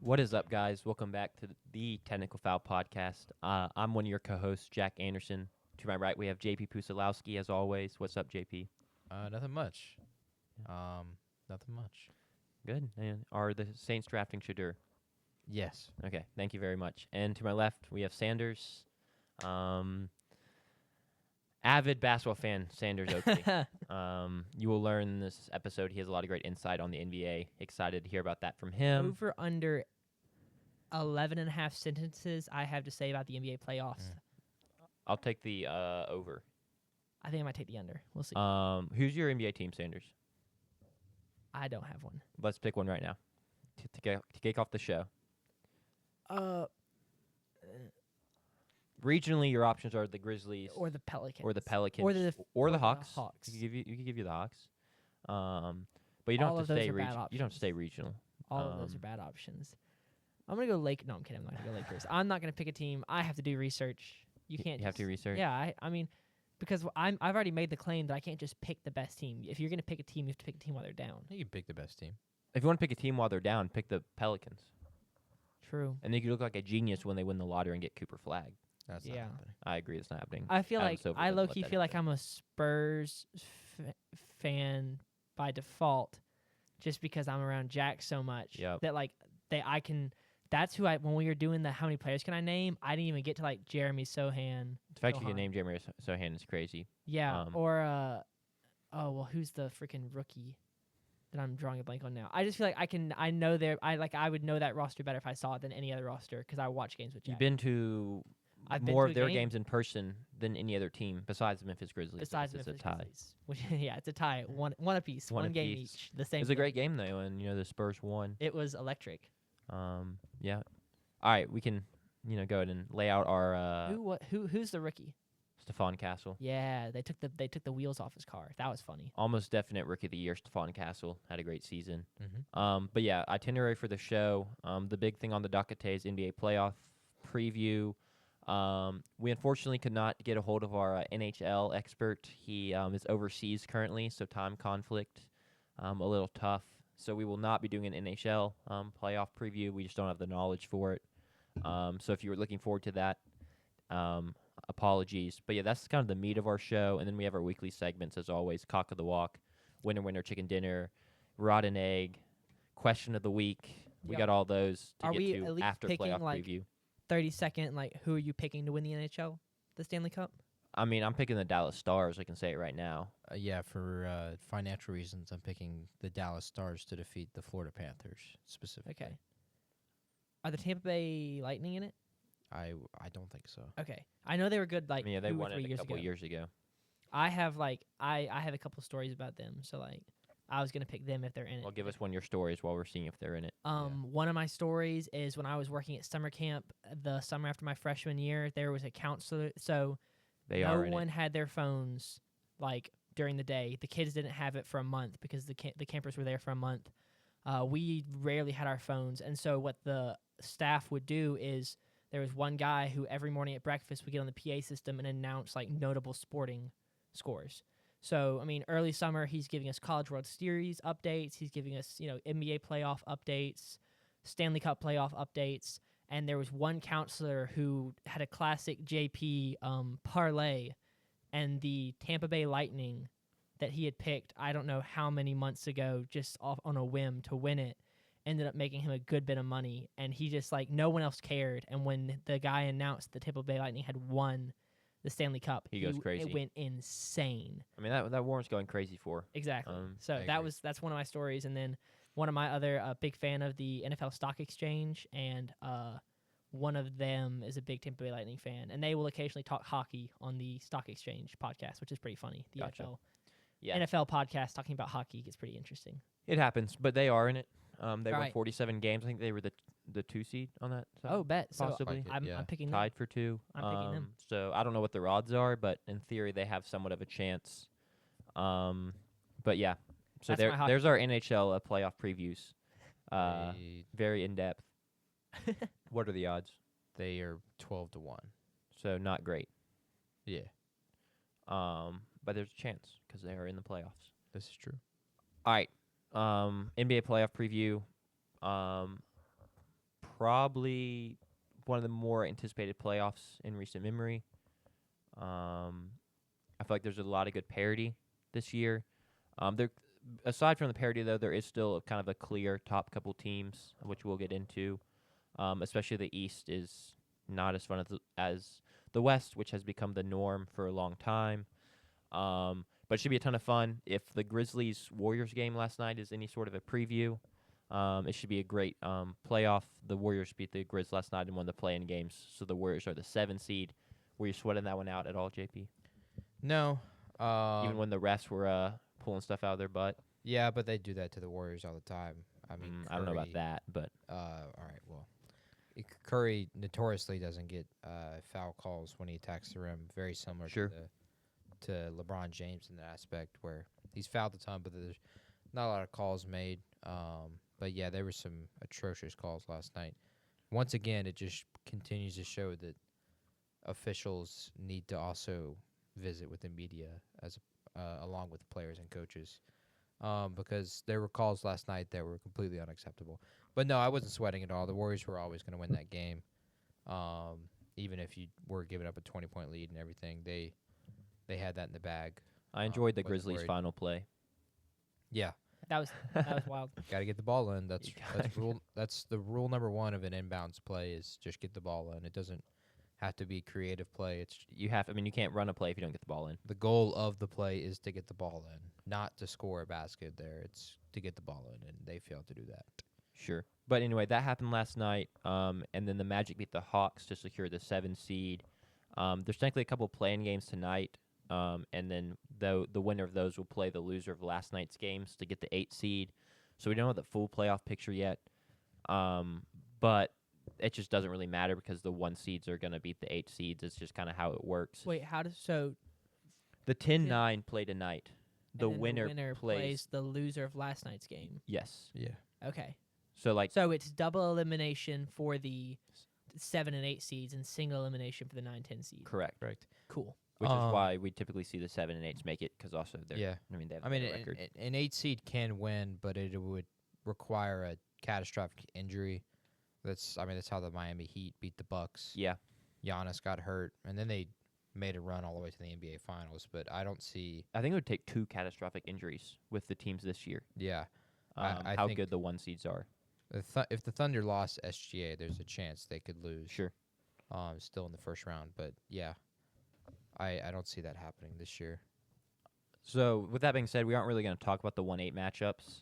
What is up, guys? Welcome back to the Technical Foul Podcast. I'm one of your co-hosts, Jack Anderson. To my right, we have JP Pusilowski, as always. What's up, JP? Nothing much. Nothing much. Good. And are the Saints drafting Shadur? Yes. Okay, thank you very much. And to my left, we have Sanders. Avid basketball fan, Sanders Oakley. You will learn in this episode he has a lot of great insight on the NBA. Excited to hear about that from him. Over under 11 and a half sentences I have to say about the NBA playoffs. I'll take the over. I think I might take the under. We'll see. Who's your NBA team, Sanders? I don't have one. Let's pick one right now to kick off the show. Regionally, your options are the Grizzlies Or the Pelicans. or the Pelicans Or the the Hawks. Hawks. We could give you the Hawks. But you don't All have of to those stay are bad you don't have to stay options. regional. All of those are bad options. I'm going to go Lake. No, I'm kidding. I'm not going to go Lakers. I'm not going to pick a team. I have to do research. You can't You have to just- research? Yeah, I mean, because I've already made the claim that I can't just pick the best team. If you're going to pick a team, you have to pick a team while they're down. You pick the best team. If you want to pick a team while they're down, pick the Pelicans. True. And then you could look like a genius when they win the lottery and get Cooper Flag. That's Yeah. not happening. I agree, it's not happening. I feel Adam like Silver I doesn't low let key that feel like happen. I'm a Spurs fan by default, just because I'm around Jack so much Yep. that like I can. That's who I when we were doing the how many players can I name? I didn't even get to like Jeremy Sohan. The fact you Sohan. can name Jeremy Sohan is crazy. Yeah, Um, or oh well, who's the freaking rookie that I'm drawing a blank on now? I just feel like I know I would know that roster better if I saw it than any other roster because I watch games with Jack. You've been to I've been more to of a their game games in person than any other team besides the Memphis Grizzlies. besides because Memphis it's a tie. Grizzlies, which yeah, it's a tie, one apiece, One one game apiece. each, the It same. was a great game though, and the Spurs won. It was electric. Yeah. All right, we can go ahead and lay out our Who's the rookie? Stephon Castle. Yeah, they took the wheels off his car. That was funny. Almost definite rookie of the year. Stephon Castle had a great season. Mm-hmm. But yeah, itinerary for the show. The big thing on the docket today is NBA playoff preview. We unfortunately could not get a hold of our NHL expert. He is overseas currently, so time conflict, a little tough. So we will not be doing an NHL playoff preview. We just don't have the knowledge for it. So if you were looking forward to that, apologies. But yeah, that's kind of the meat of our show. And then we have our weekly segments as always: Cock of the Walk, Winner Chicken Dinner, Rotten Egg, Question of the Week. We Yep. got all those to Are get we to at least after picking, playoff like, preview. 30-second, like who are you picking to win the NHL, the Stanley Cup? I mean, I'm picking the Dallas Stars. I can say it right now. Yeah, for financial reasons, I'm picking the Dallas Stars to defeat the Florida Panthers specifically. Okay. Are the Tampa Bay Lightning in it? I don't think so. Okay. I know they were good like I mean, yeah, they 2 or won 3 it a years couple ago. years ago. I have like I have a couple stories about them, so like I was gonna pick them if they're in it. Well, give us one of your stories while we're seeing if they're in it. One of my stories is when I was working at summer camp the summer after my freshman year, there was a counselor. So They no are in one it. had their phones like during the day. The kids didn't have it for a month because the campers were there for a month. We rarely had our phones, and so what the staff would do is there was one guy who every morning at breakfast would get on the PA system and announce like notable sporting scores. So, I mean, early summer, he's giving us College World Series updates. He's giving us, NBA playoff updates, Stanley Cup playoff updates. And there was one counselor who had a classic JP parlay, and the Tampa Bay Lightning that he had picked, I don't know how many months ago, just off on a whim to win it, ended up making him a good bit of money. And he just, like, no one else cared. And when the guy announced the Tampa Bay Lightning had won the Stanley Cup, He goes crazy. It went insane. I mean, that Warren's going crazy for. Exactly. So I agree. that's one of my stories, and then one of my other big fan of the NFL Stock Exchange, and one of them is a big Tampa Bay Lightning fan, and they will occasionally talk hockey on the Stock Exchange podcast, which is pretty funny. The Gotcha. NFL Yeah, NFL podcast talking about hockey gets pretty interesting. it happens, but they are in it. They won Right. 47 games. I think they were the 2 seed on that. side. Oh, bet. So possibly. Like it, I'm, yeah. I'm picking them. Tied for 2. I'm picking them. So I don't know what their odds are, but in theory they have somewhat of a chance. But yeah, so That's my hockey there's our NHL playoff previews. They, Very in depth. What are the odds? they are 12-1. So not great. Yeah, But there's a chance because they are in the playoffs. this is true. All right. NBA playoff preview. probably one of the more anticipated playoffs in recent memory. I feel like there's a lot of good parity this year. There, aside from the parity though, there is still kind of a clear top couple teams, which we'll get into. Especially the East is not as fun as the West, which has become the norm for a long time. But it should be a ton of fun. If the Grizzlies Warriors game last night is any sort of a preview, it should be a great playoff. The Warriors beat the Grizz last night and won the play-in games, so the Warriors are the 7 seed. Were you sweating that one out at all, JP? No. Even when the refs were pulling stuff out of their butt? Yeah, but they do that to the Warriors all the time. I mean, I don't know about Curry- that, but All right, well, Curry notoriously doesn't get foul calls when he attacks the rim. Very similar Sure. to LeBron James in that aspect, where he's fouled a ton, but there's not a lot of calls made. But yeah, there were some atrocious calls last night. Once again, it just continues to show that officials need to also visit with the media as along with players and coaches, because there were calls last night that were completely unacceptable. But no, I wasn't sweating at all. The Warriors were always going to win that game, even if you were giving up a 20-point lead and everything. They had that in the bag. I enjoyed the wasn't Grizzlies' worried. final play. Yeah, That was wild. got to get the ball in. That's You gotta that's the rule number one of an inbounds play is just get the ball in. It doesn't have to be creative play. It's You can't run a play if you don't get the ball in. the goal of the play is to get the ball in, not to score a basket there. It's to get the ball in, and they failed to do that. Sure. But anyway, that happened last night, and then the Magic beat the Hawks to secure the 7 seed. There's technically a couple play-in games tonight, and then the winner of those will play the loser of last night's games to get the 8 seed. So we don't have the full playoff picture yet, but it just doesn't really matter because the 1 seeds are going to beat the 8 seeds. It's just kind of how it works. Wait, how does so? The 10-9 play tonight. The and then winner, plays the loser of last night's game. Yes. Yeah. Okay, So like so it's double elimination for the 7 and 8 seeds and single elimination for the 9-10 seed. correct, Correct. Cool. which is why we typically see the 7 and 8s make it because also they're Yeah. they have I mean, a record. an 8 seed can win, but it would require a catastrophic injury. That's how the Miami Heat beat the Bucks. Yeah. Giannis got hurt, and then they made a run all the way to the NBA Finals. But I don't see. I think it would take 2 catastrophic injuries with the teams this year. Yeah, I How think- good the 1 seeds are. if the Thunder lost SGA, there's a chance they could lose. Sure. Still in the first round, but yeah, I don't see that happening this year. So with that being said, we aren't really going to talk about the 1-8 matchups.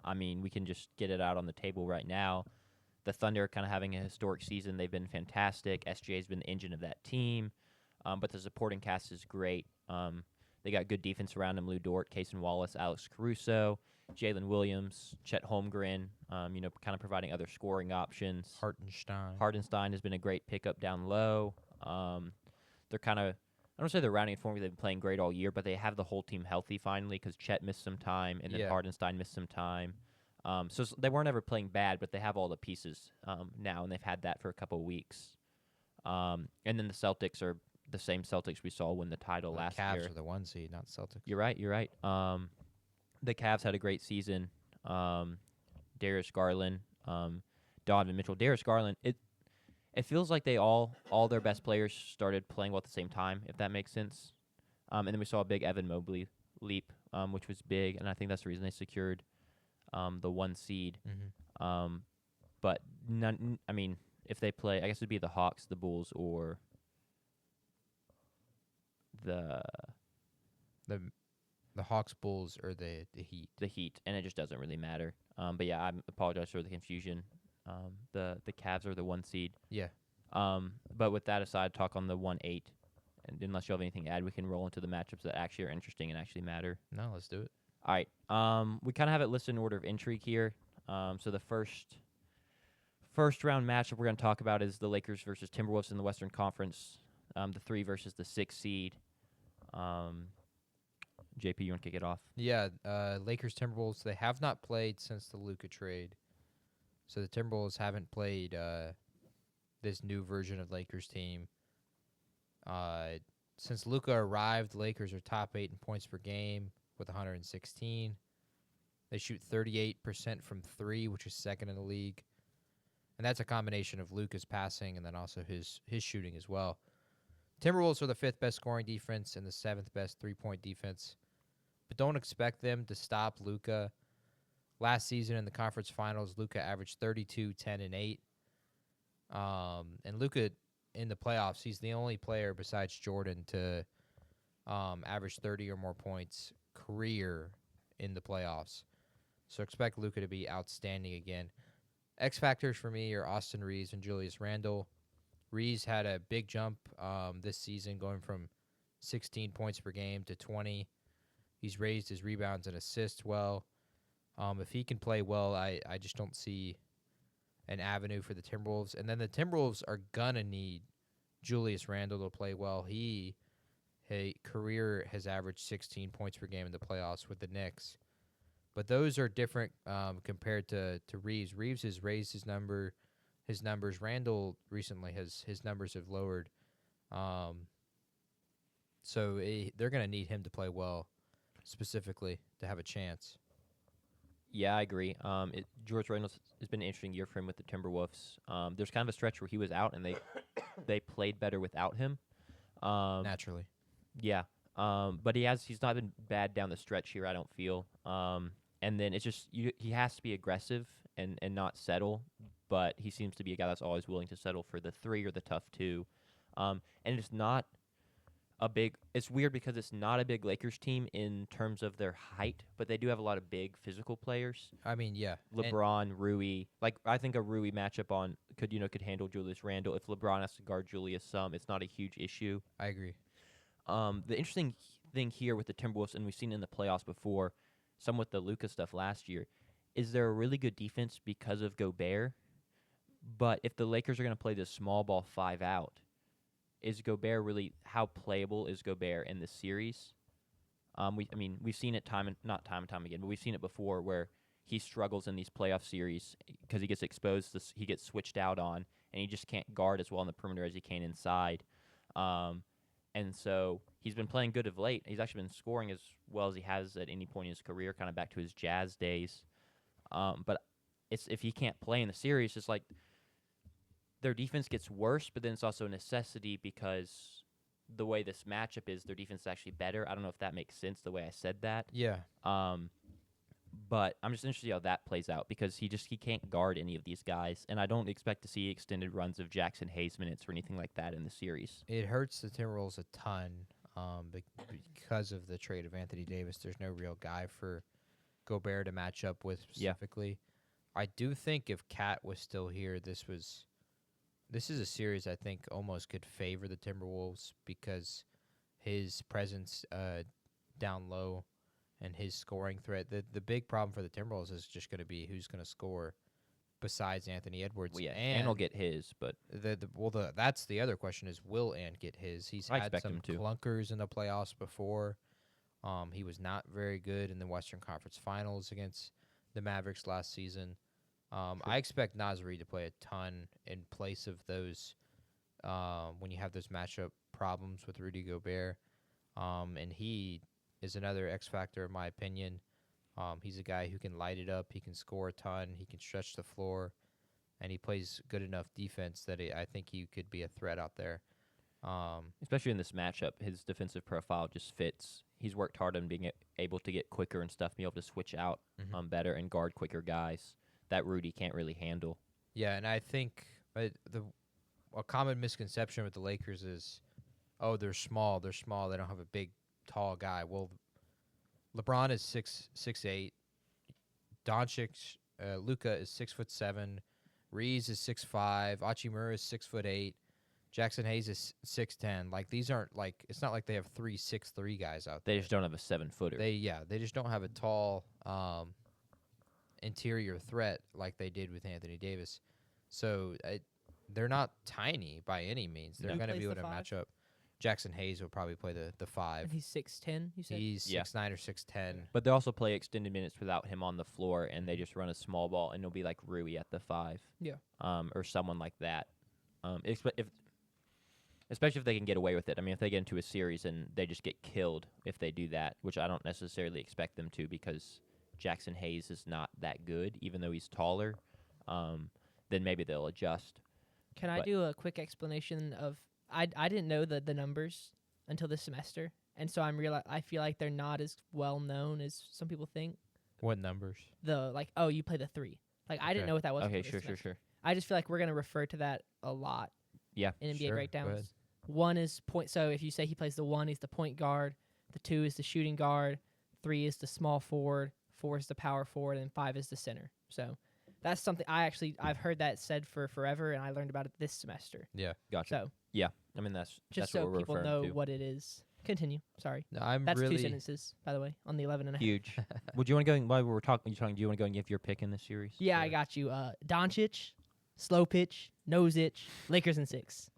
I mean, we can just get it out on the table right now. The Thunder are kind of having a historic season. They've been fantastic. SGA's been the engine of that team, but the supporting cast is great. They got good defense around them. Lou Dort, Cason Wallace, Alex Caruso, Jalen Williams, Chet Holmgren, kind of providing other scoring options. Hardenstein has been a great pickup down low. They're kind of, I don't say they're rounding form. They've been playing great all year, but they have the whole team healthy finally because Chet missed some time and then Yeah. Hardenstein missed some time. So they weren't ever playing bad, but they have all the pieces now, and they've had that for a couple of weeks. And then the Celtics are the same Celtics we saw win the title last Cavs year. are the 1 seed, not Celtics. You're right. The Cavs had a great season. Darius Garland, Donovan Mitchell. Darius Garland, it feels like they all their best players started playing well at the same time, if that makes sense. And then we saw a big Evan Mobley leap, which was big, and I think that's the reason they secured the 1 seed. Mm-hmm. But if they play, I guess it'd be the Hawks, the Bulls, or the Hawks, Bulls, or the Heat. Heat, and it just doesn't really matter. But yeah, I apologize for the confusion. The Cavs are the 1 seed. Yeah. But with that aside, talk on the 1-8. And unless you have anything to add, we can roll into the matchups that actually are interesting and actually matter. No, let's do it. All right. We kind of have it listed in order of intrigue here. So the first round matchup we're going to talk about is the Lakers versus Timberwolves in the Western Conference. The 3 versus the 6 seed. JP, you want to kick it off? Yeah, Lakers, Timberwolves, they have not played since the Luka trade. So the Timberwolves haven't played this new version of Lakers team. Since Luka arrived, the Lakers are top 8 in points per game with 116. They shoot 38% from 3, which is second in the league. and that's a combination of Luka's passing and then also his shooting as well. Timberwolves are the 5th best scoring defense and the 7th best 3-point defense, but don't expect them to stop Luka. Last season in the conference finals, Luka averaged 32, 10, and 8. And Luka in the playoffs, he's the only player besides Jordan to average 30 or more points career in the playoffs. So expect Luka to be outstanding again. X factors for me are Austin Reeves and Julius Randle. Reeves had a big jump this season, going from 16 points per game to 20. He's raised his rebounds and assists well. If he can play well, I just don't see an avenue for the Timberwolves. And then the Timberwolves are going to need Julius Randle to play well. He career has averaged 16 points per game in the playoffs with the Knicks. But those are different compared to Reeves. Reeves has raised his numbers. Randle recently his numbers have lowered. So they're going to need him to play well, specifically to have a chance. Yeah, I agree. George Reynolds has been an interesting year for him with the Timberwolves. There's kind of a stretch where he was out, and they played better without him. Naturally. Yeah, but he's not been bad down the stretch here, I don't feel. And then it's just he has to be aggressive and not settle, but he seems to be a guy that's always willing to settle for the 3 or the tough 2. And it's not a big. It's weird because it's not a big Lakers team in terms of their height, but they do have a lot of big physical players. I mean, yeah. LeBron, Rui. Like I think a Rui matchup could handle Julius Randle. If LeBron has to guard Julius it's not a huge issue. I agree. The interesting thing here with the Timberwolves, and we've seen in the playoffs before, some with the Luka stuff last year, is they're a really good defense because of Gobert. But if the Lakers are going to play this small ball 5 out, is Gobert really, how playable is Gobert in this series? We've seen it not time and time again, but we've seen it before where he struggles in these playoff series because he gets exposed, he gets switched out on, and he just can't guard as well on the perimeter as he can inside. And so he's been playing good of late. He's actually been scoring as well as he has at any point in his career, kind of back to his Jazz days. But if he can't play in the series, it's like their defense gets worse, but then it's also a necessity because the way this matchup is, their defense is actually better. I don't know if that makes sense the way I said that. Yeah. But I'm just interested to see how that plays out because he can't guard any of these guys, and I don't expect to see extended runs of Jackson Hayes minutes or anything like that in the series. It hurts the Timberwolves a ton because of the trade of Anthony Davis. There's no real guy for Gobert to match up with specifically. Yeah. I do think if Cat was still here, this is a series I think almost could favor the Timberwolves because his presence down low and his scoring threat. The big problem for the Timberwolves is just going to be who's going to score besides Anthony Edwards. Well, yeah, Ant will get his, but that's the other question is will Ant get his? He's had some clunkers in the playoffs before. He was not very good in the Western Conference Finals against the Mavericks last season. I expect Naz Reid to play a ton in place of those when you have those matchup problems with Rudy Gobert. And he is another X factor in my opinion. He's a guy who can light it up. He can score a ton. He can stretch the floor. And he plays good enough defense that I think he could be a threat out there. Especially in this matchup, his defensive profile just fits. He's worked hard on being able to get quicker and stuff, be able to switch out better and guard quicker guys that Rudy can't really handle. Yeah, and I think a common misconception with the Lakers is, oh, they're small. They're small. They don't have a big, tall guy. Well, LeBron is 6'8". Doncic, Luka is 6'7". Reeves is 6'5". Hachimura is 6'8". Jackson Hayes is 6'10". Like these aren't like it's not like they have 3 6'3" guys out there. They just don't have a 7-footer. They just don't have a tall interior threat like they did with Anthony Davis. So they're not tiny by any means. They're going to be able to match up. Jackson Hayes will probably play the 5. And he's 6'10", you said? He's 6'9" or 6'10". But they also play extended minutes without him on the floor, and they just run a small ball, and it'll be like Rui at the 5. Yeah. Or someone like that. Especially if they can get away with it. I mean, if they get into a series and they just get killed if they do that, which I don't necessarily expect them to because Jackson Hayes is not that good, even though he's taller. then maybe they'll adjust. Can I But- do a quick explanation of I didn't know the numbers until this semester, and so I feel like they're not as well known as some people think. What numbers? Oh, you play the 3. Like I didn't Okay. know what that was. Okay, until this sure. semester. I just feel like we're gonna refer to that a lot. Yeah. In NBA Sure, go breakdowns. ahead. 1 is point. So if you say he plays the 1, he's the point guard. The 2 is the shooting guard. 3 is the small forward. 4 is the power forward, and 5 is the center. So that's something I've heard that said for forever, and I learned about it this semester. Gotcha. So I mean, that's just what so we're people referring know to. what it is. Continue. Sorry. No, I'm That's really 2 sentences, by the way, on the 11 and a half. Huge. Would you want to go? While we're talking, do you want to go and give your pick in this series? Yeah, I Or- got you. Doncic, slow pitch, nose itch, Lakers in 6.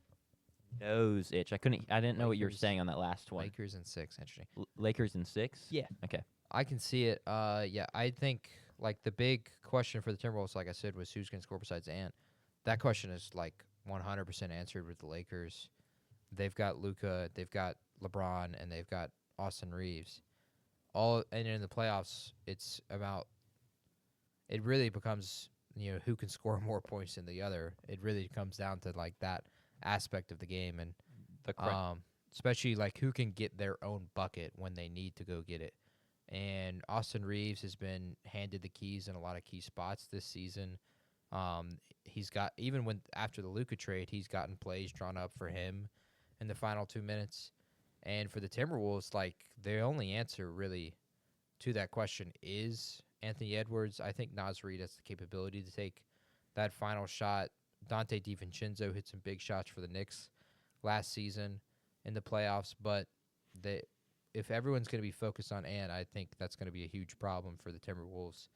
Nose itch. I didn't know what you were Lakers. saying on that last one. Lakers in 6. Interesting. Lakers in 6. Yeah. Okay. I can see it. Yeah, I think like the big question for the Timberwolves, like I said, was who's going to score besides Ant. That question is like 100% answered with the Lakers. They've got Luka, they've got LeBron, and they've got Austin Reeves. And in the playoffs, it's about. It really becomes who can score more points than the other. It really comes down to like that aspect of the game, and especially like who can get their own bucket when they need to go get it. And Austin Reeves has been handed the keys in a lot of key spots this season. He's got after the Luka trade, he's gotten plays drawn up for him in the final 2 minutes. And for the Timberwolves, like the only answer really to that question is Anthony Edwards. I think Naz Reid has the capability to take that final shot. Dante DiVincenzo hit some big shots for the Knicks last season in the playoffs, but if everyone's going to be focused on Ant, I think that's going to be a huge problem for the Timberwolves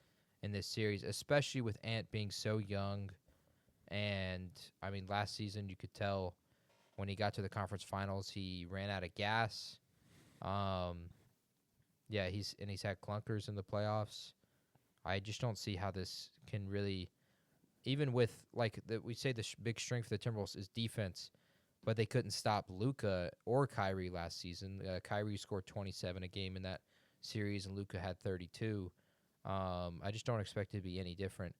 in this series, especially with Ant being so young. And, I mean, last season you could tell when he got to the conference finals, he ran out of gas. Yeah, he's had clunkers in the playoffs. I just don't see how this can really, even with, like, we say the big strength of the Timberwolves is defense, but they couldn't stop Luka or Kyrie last season. Kyrie scored 27 a game in that series, and Luka had 32. I just don't expect it to be any different.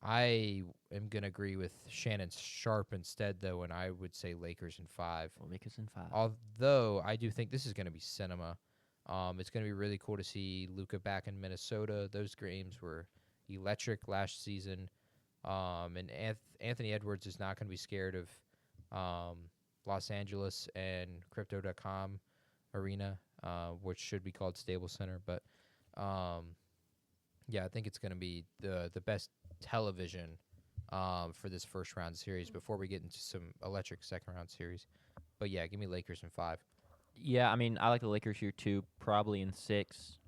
I am going to agree with Shannon Sharp instead, though, and I would say Lakers in 5. Well, Lakers in 5. Although I do think this is going to be cinema. It's going to be really cool to see Luka back in Minnesota. Those games were electric last season. And Anthony Edwards is not going to be scared of Los Angeles and Crypto.com Arena, which should be called Staples Center. But, yeah, I think it's going to be the best television for this first round series before we get into some electric second round series. But, yeah, give me Lakers in 5. Yeah, I mean, I like the Lakers here too, probably in 6.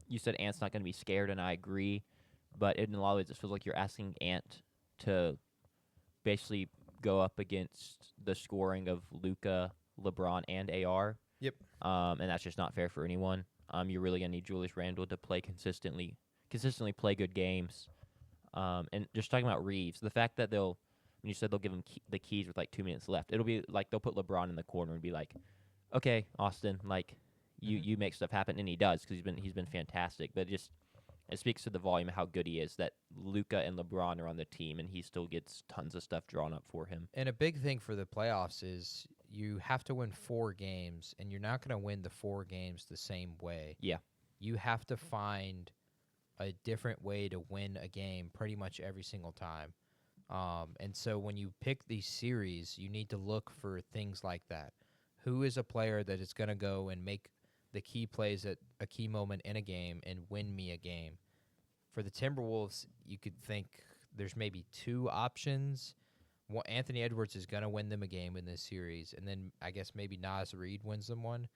You said Ant's not going to be scared, and I agree. But in a lot of ways, it feels like you're asking Ant to basically go up against the scoring of Luka, LeBron, and AR. Yep. And that's just not fair for anyone. You're really going to need Julius Randle to play consistently play good games. And just talking about Reeves, the fact that when you said they'll give him the keys with like 2 minutes left, it'll be like they'll put LeBron in the corner and be like, okay, Austin, like you make stuff happen, and he does because he's been fantastic. But it speaks to the volume of how good he is that Luka and LeBron are on the team, and he still gets tons of stuff drawn up for him. And a big thing for the playoffs is you have to win 4 games, and you're not going to win the 4 games the same way. Yeah. You have to find a different way to win a game pretty much every single time. And so when you pick these series, you need to look for things like that. Who is a player that is going to go and make the key plays at a key moment in a game and win me a game? For the Timberwolves, you could think there's maybe 2 options. Anthony Edwards is going to win them a game in this series, and then I guess maybe Naz Reid wins them one.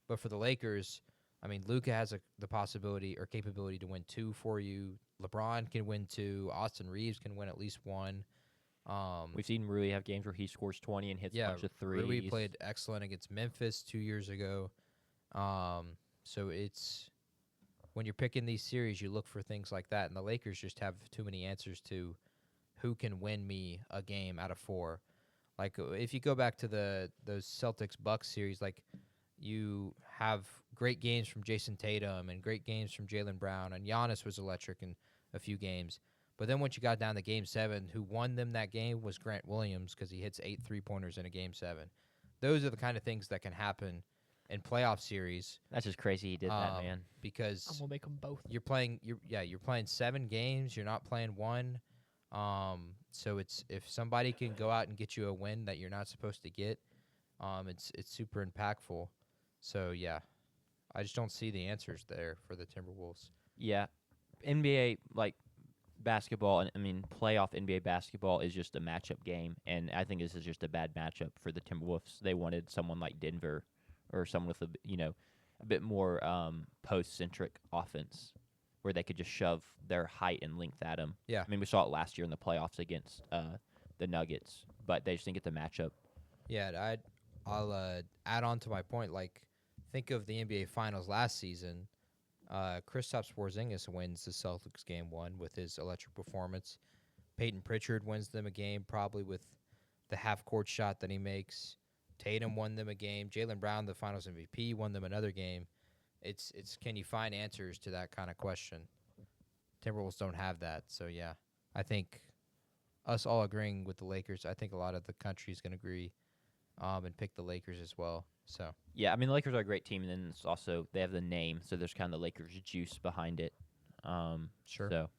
But for the Lakers, I mean, Luka has the possibility or capability to win 2 for you. LeBron can win 2. Austin Reeves can win at least 1. We've seen Rui have games where he scores 20 and hits a bunch of threes. Rui played excellent against Memphis 2 years ago. So it's when you're picking these series, you look for things like that, and the Lakers just have too many answers to who can win me a game out of 4. Like if you go back to those Celtics-Bucks series, like you have great games from Jason Tatum and great games from Jaylen Brown, and Giannis was electric in a few games. But then once you got down to Game 7, who won them that game was Grant Williams because he hits 8 3-pointers in a Game 7. Those are the kind of things that can happen in playoff series That's just crazy he did that, man. I'm because gonna make them both. you're playing 7 games, you're not playing one. So it's if somebody can go out and get you a win that you're not supposed to get, it's super impactful. So yeah, I just don't see the answers there for the Timberwolves. Yeah, NBA like basketball, and I mean playoff NBA basketball is just a matchup game, and I think this is just a bad matchup for the Timberwolves. They wanted someone like Denver, or someone with a bit more post-centric offense, where they could just shove their height and length at them. Yeah. I mean we saw it last year in the playoffs against the Nuggets, but they just didn't get the matchup. Yeah, I'll add on to my point. Like, think of the NBA Finals last season. Kristaps Porzingis wins the Celtics game 1 with his electric performance. Peyton Pritchard wins them a game probably with the half-court shot that he makes. Tatum won them a game. Jaylen Brown, the Finals MVP, won them another game. It's can you find answers to that kind of question? Timberwolves don't have that, so yeah. I think us all agreeing with the Lakers. I think a lot of the country is going to agree and pick the Lakers as well. So Yeah, I mean the Lakers are a great team, and then it's also they have the name, so there's kind of the Lakers juice behind it. sure. So,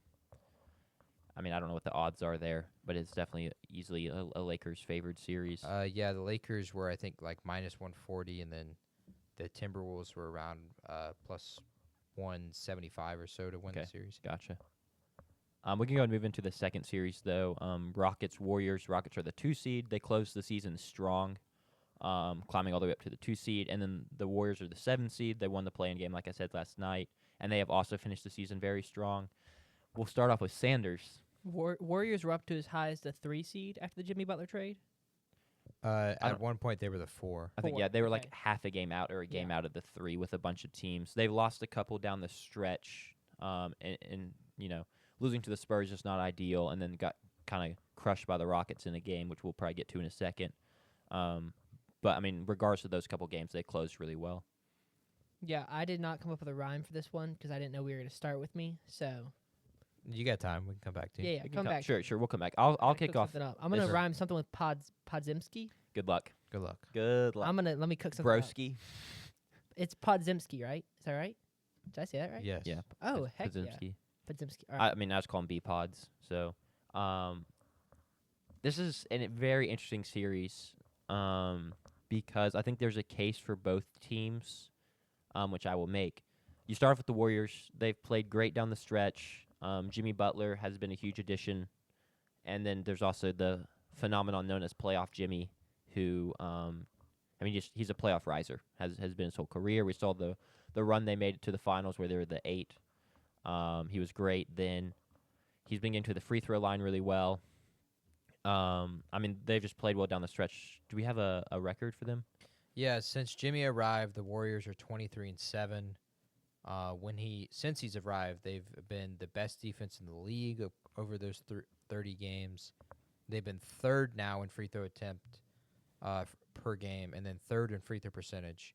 I mean, I don't know what the odds are there, but it's definitely easily a Lakers favored series. Yeah, the Lakers were I think like minus 140, and then the Timberwolves were around plus 175 or so to win Okay. the series. Gotcha. We can go and move into the second series though. Rockets Warriors. Rockets are the 2 seed. They closed the season strong, climbing all the way up to the 2 seed, and then the Warriors are the 7 seed. They won the play-in game, like I said last night, and they have also finished the season very strong. We'll start off with Sanders. Warriors were up to as high as the 3 seed after the Jimmy Butler trade. At don't- one point they were the 4. I think 4, they were like okay. half a game out or a game Yeah. out of the 3 with a bunch of teams. They've lost a couple down the stretch, and losing to the Spurs is not ideal, and then got kind of crushed by the Rockets in a game, which we'll probably get to in a second. But I mean, regardless of those couple games, they closed really well. Yeah, I did not come up with a rhyme for this one because I didn't know we were going to start with me. So You got time. We can come back to you. yeah, We can come back. Sure, we'll come back. I'll Gotta kick cook off. something up. I'm gonna This- rhyme something with Podzimski. Good luck. Good luck. Good luck. Let me cook something up. Broski. It's Podzimski, right? Is that right? Did I say that right? Yes. Yeah. Oh, heck yeah. Podzimski. Podzimski. All right. I mean, I was calling B pods. So, this is a very interesting series, because I think there's a case for both teams, which I will make. You start off with the Warriors. They've played great down the stretch. Jimmy Butler has been a huge addition, and then there's also the phenomenon known as Playoff Jimmy, who, he's a playoff riser. Has been his whole career. We saw the run they made to the finals where they were the 8. He was great then. He's been getting to the free throw line really well. They've just played well down the stretch. Do we have a record for them? Yeah, since Jimmy arrived, the Warriors are 23-7. Since he's arrived, they've been the best defense in the league over those 30 games. They've been third now in free throw attempt per game, and then third in free throw percentage.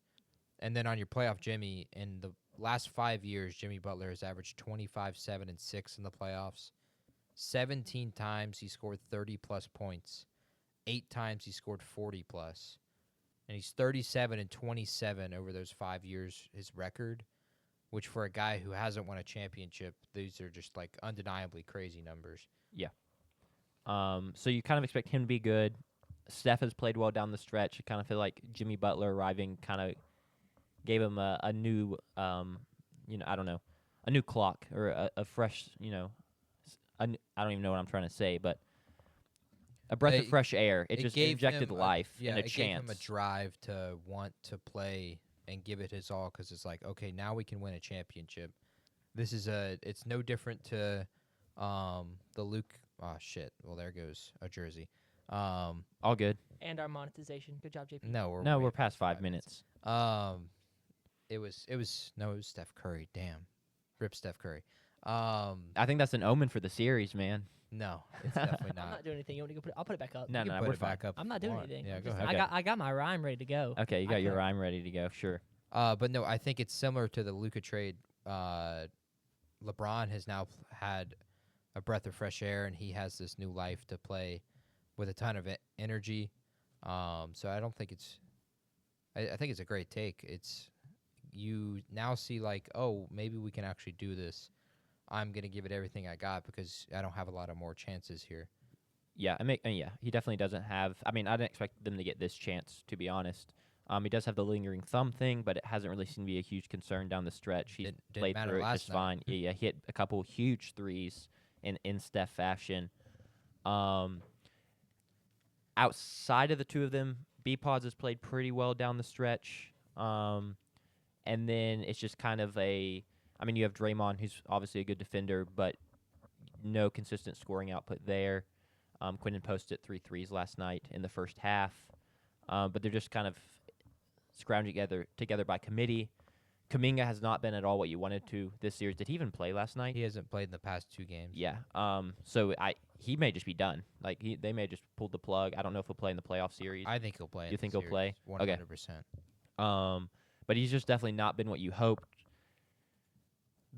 And then on your playoff Jimmy, in the last 5 years, Jimmy Butler has averaged 25, 7, and 6 in the playoffs. 17 times he scored 30-plus points. 8 times he scored 40-plus. And he's 37 and 27 over those 5 years, his record, which for a guy who hasn't won a championship, these are just like undeniably crazy numbers. So you kind of expect him to be good. Steph has played well down the stretch. You kind of feel like Jimmy Butler arriving kind of gave him a new, I don't know, a new clock or a fresh, I don't even know what I'm trying to say, but a breath of fresh air. It just gave injected him life and a it chance. gave him a drive to want to play and give it his all because it's like, okay, now we can win a championship. It's no different to the Luke. Oh shit! Well, there goes a jersey. All good. And our monetization. Good job, JP. No, We're way past 5 minutes. It was Steph Curry. Damn, rip Steph Curry. I think that's an omen for the series, man. No, it's definitely I'm not. not doing anything. You want to go I'll put it back up. No, You can no, put we're it fine. back up. I'm if not you doing want. anything. Yeah, I'm go just- ahead. I got my rhyme ready to go. Okay, you I got your could- rhyme ready to go. Sure. But no, I think it's similar to the Luka trade. LeBron has now had a breath of fresh air, and he has this new life to play with a ton of energy. So I don't think it's. I think it's a great take. It's you now see like, oh, maybe we can actually do this. I'm gonna give it everything I got because I don't have a lot of more chances here. Yeah, he definitely doesn't have. I mean, I didn't expect them to get this chance, to be honest. He does have the lingering thumb thing, but it hasn't really seemed to be a huge concern down the stretch. He's Didn't played matter through it last just night. fine. Yeah, he hit a couple huge threes in Steph fashion. Outside of the two of them, B-Pods has played pretty well down the stretch. And then it's just kind of a. I mean, you have Draymond, who's obviously a good defender, but no consistent scoring output there. Quinton posted 3 threes last night in the first half, but they're just kind of scrounged together by committee. Kuminga has not been at all what you wanted to this series. Did he even play last night? He hasn't played in the past 2 games. Yeah. So he may just be done. Like they may just pull the plug. I don't know if he'll play in the playoff series. I think he'll play. You think he'll play? 100%. But he's just definitely not been what you hoped.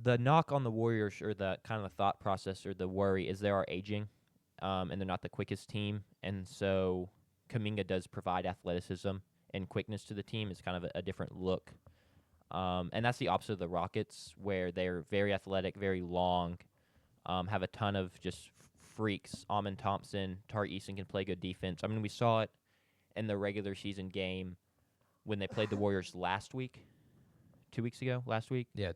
The knock on the Warriors, or the kind of the thought process or the worry, is they are aging, and they're not the quickest team. And so Kuminga does provide athleticism and quickness to the team. It's kind of a different look. And that's the opposite of the Rockets, where they're very athletic, very long, have a ton of just freaks. Amon Thompson, Tari Eason can play good defense. I mean, we saw it in the regular season game when they played the Warriors last week, 2 weeks ago, last week. Yeah,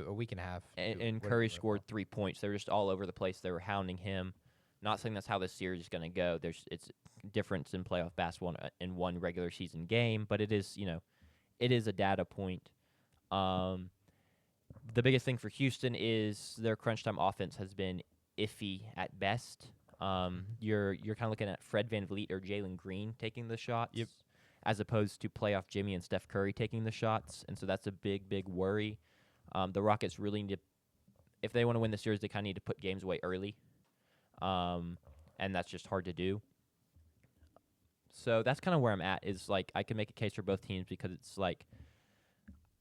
a week and a half. And Curry scored 3 points. They were just all over the place. They were hounding him. Not saying that's how this series is going to go. It's difference in playoff basketball in one regular season game, but it is a data point. The biggest thing for Houston is their crunch time offense has been iffy at best. You're kind of looking at Fred VanVleet or Jalen Green taking the shots, as opposed to playoff Jimmy and Steph Curry taking the shots, and so that's a big worry. The Rockets really need to, if they want to win the series, they kind of need to put games away early, and that's just hard to do. So that's kind of where I'm at, is like I can make a case for both teams, because it's like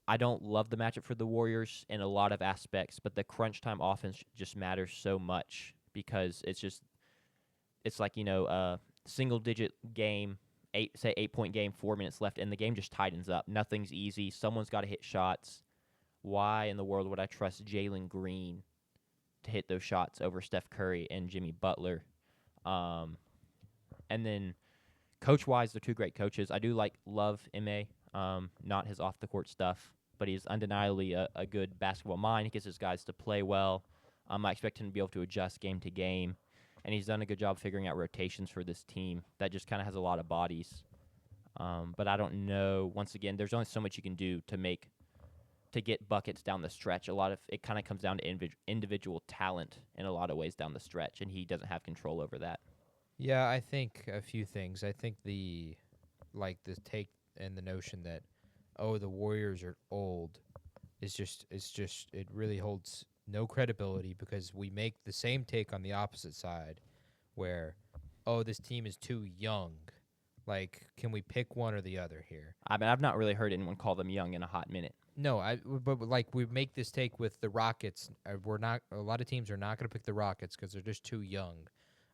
I don't love the matchup for the Warriors in a lot of aspects, but the crunch time offense just matters so much, because it's like, a single-digit game, 8-point game, 4 minutes left, and the game just tightens up. Nothing's easy. Someone's got to hit shots. Why in the world would I trust Jalen Green to hit those shots over Steph Curry and Jimmy Butler? And then coach-wise, they're two great coaches. I do love M.A., not his off-the-court stuff, but he's undeniably a good basketball mind. He gets his guys to play well. I expect him to be able to adjust game to game, and he's done a good job figuring out rotations for this team that just kind of has a lot of bodies. But I don't know. Once again, there's only so much you can do to get buckets down the stretch. A lot of it kind of comes down to individual talent in a lot of ways down the stretch, and he doesn't have control over that. Yeah, I think a few things. I think the take and the notion that, oh, the Warriors are old, it really holds no credibility, because we make the same take on the opposite side where, oh, this team is too young. Like, can we pick one or the other here? I mean, I've not really heard anyone call them young in a hot minute. No, but like we make this take with the Rockets. We're not. A lot of teams are not going to pick the Rockets because they're just too young.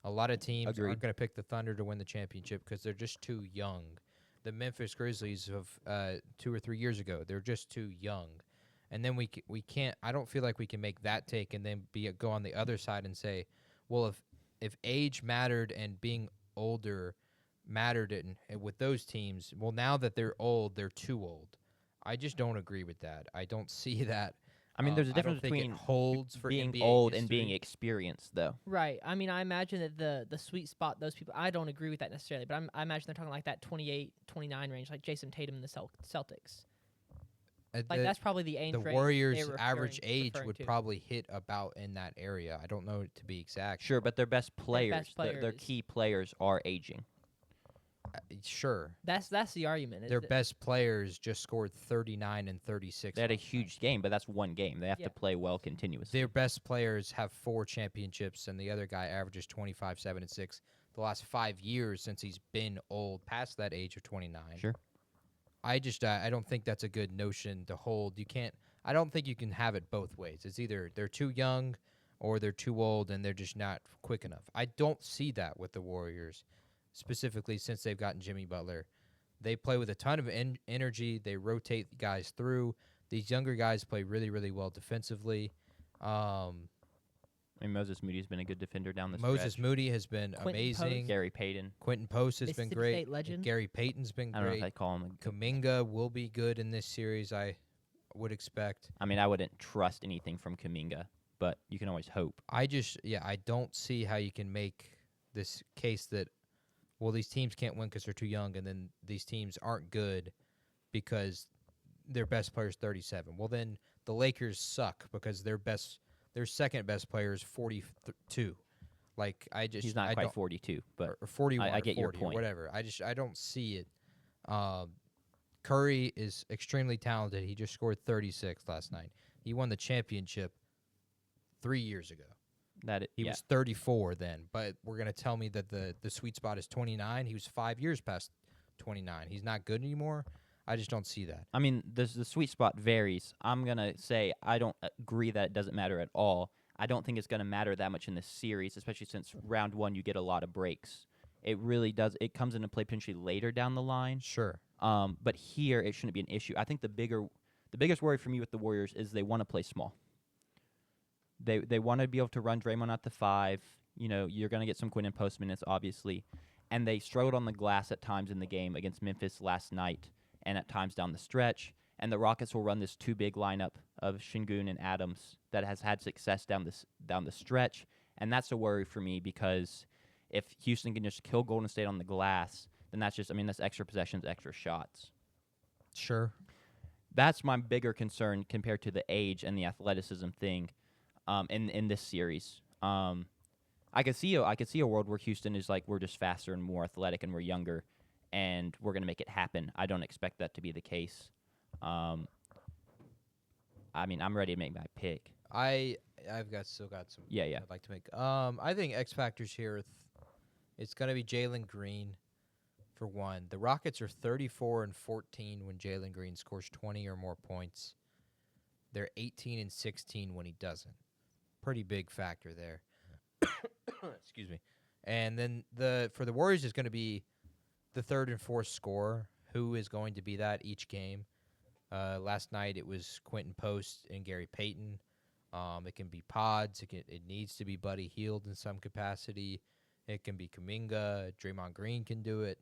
A lot of teams Agreed. aren't going to pick the Thunder to win the championship because they're just too young. The Memphis Grizzlies of 2 or 3 years ago, they're just too young. And then we can't. I don't feel like we can make that take and then go on the other side and say, well, if age mattered and being older mattered with those teams, well, now that they're old, they're too old. I just don't agree with that. I don't see that. I mean, there's a I don't difference think it between holds for being NBA old history. and being experienced, though. Right. I mean, I imagine that the sweet spot, those people, I don't agree with that necessarily, but I imagine they're talking like that 28, 29 range, like Jason Tatum and the Celtics. Like, that's probably the age the range Warriors' they're average age referring would to. probably hit about in that area. I don't know it to be exact. Sure, but their best players, their players. key players, are aging. Sure. That's the argument. is Their that- best players just scored 39 and 36. They had a last night. huge game, but that's one game. They have Yeah. to play well continuously. Their best players have 4 championships, and the other guy averages 25, 7, and 6 the last 5 years since he's been old, past that age of 29. Sure. I just I don't think that's a good notion to hold. You can't. I don't think you can have it both ways. It's either they're too young, or they're too old and they're just not quick enough. I don't see that with the Warriors, specifically since they've gotten Jimmy Butler. They play with a ton of energy. They rotate guys through. These younger guys play really, really well defensively. I mean, Moses Moody's been a good defender down the Moses stretch. Moody has been Quentin Post. amazing. Gary Payton. Quentin Post has been Mississippi great. State legend. Gary Payton's been I don't know if great. I'd call him. Kuminga will be good in this series, I would expect. I mean, I wouldn't trust anything from Kuminga, but you can always hope. I don't see how you can make this case that, well, these teams can't win because they're too young, and then these teams aren't good because their best player is 37. Well, then the Lakers suck because their second best player is 42. Like, He's not I quite don't- 42, but or 41 I or get your 40 or point. whatever. I don't see it. Curry is extremely talented. He just scored 36 last night. He won the championship 3 years ago. He was 34 then, but we're going to tell me that the sweet spot is 29. He was 5 years past 29. He's not good anymore. I just don't see that. I mean, the sweet spot varies. I'm going to say I don't agree that it doesn't matter at all. I don't think it's going to matter that much in this series, especially since round one you get a lot of breaks. It really does. It comes into play potentially later down the line. Sure. But here it shouldn't be an issue. I think the biggest worry for me with the Warriors is they want to play small. They want to be able to run Draymond at the 5. You know, you're going to get some Quentin Post minutes, obviously. And they struggled on the glass at times in the game against Memphis last night and at times down the stretch. And the Rockets will run this 2 big lineup of Şengün and Adams that has had success down the stretch. And that's a worry for me because if Houston can just kill Golden State on the glass, then that's extra possessions, extra shots. Sure. That's my bigger concern compared to the age and the athleticism thing in this series. I could see a world where Houston is like, we're just faster and more athletic and we're younger and we're going to make it happen. I don't expect that to be the case. I mean, I'm ready to make my pick. I've still got some. Yeah. I'd like to make. I think X factors here. It's going to be Jalen Green, for one. The Rockets are 34-14 when Jalen Green scores 20 or more points. They're 18-16 when he doesn't. Pretty big factor there. Excuse me. And then for the Warriors is going to be the third and fourth scorer. Who is going to be that each game? Last night it was Quentin Post and Gary Payton. It can be Pods. It needs to be Buddy Hield in some capacity. It can be Kuminga. Draymond Green can do it.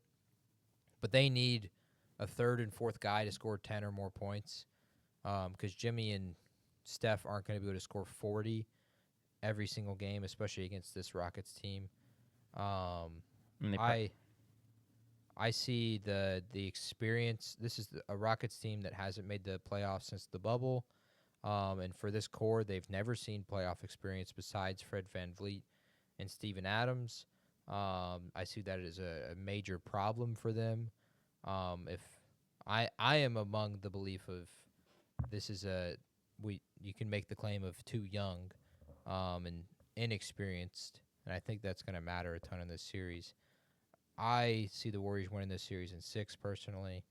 But they need a third and fourth guy to score 10 or more points because Jimmy and Steph aren't going to be able to score 40 every single game, especially against this Rockets team. I see the experience. This is a Rockets team that hasn't made the playoffs since the bubble. And for this core, they've never seen playoff experience besides Fred VanVleet and Steven Adams. I see that as a major problem for them. If I am among the belief of this is you can make the claim of too young and inexperienced, and I think that's going to matter a ton in this series. I see the Warriors winning this series in 6 personally.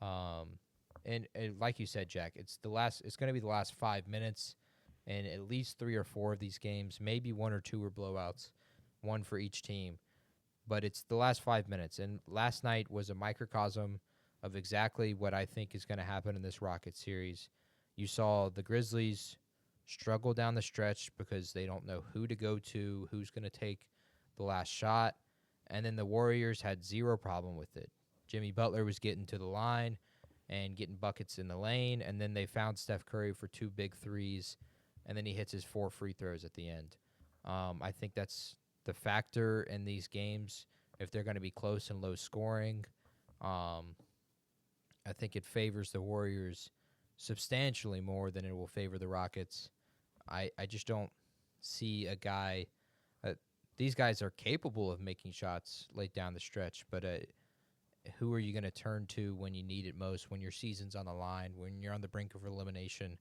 And like you said, Jack, it's going to be the last 5 minutes, and at least 3 or 4 of these games, maybe 1 or 2 are blowouts, 1 for each team. But it's the last 5 minutes, and last night was a microcosm of exactly what I think is going to happen in this Rockets series. You saw the Grizzlies struggle down the stretch because they don't know who to go to, who's going to take the last shot, and then the Warriors had zero problem with it. Jimmy Butler was getting to the line and getting buckets in the lane, and then they found Steph Curry for 2 big threes, and then he hits his 4 free throws at the end. I think that's the factor in these games. If they're going to be close and low scoring, I think it favors the Warriors substantially more than it will favor the Rockets. I just don't see a guy. These guys are capable of making shots late down the stretch, but who are you going to turn to when you need it most, when your season's on the line, when you're on the brink of elimination,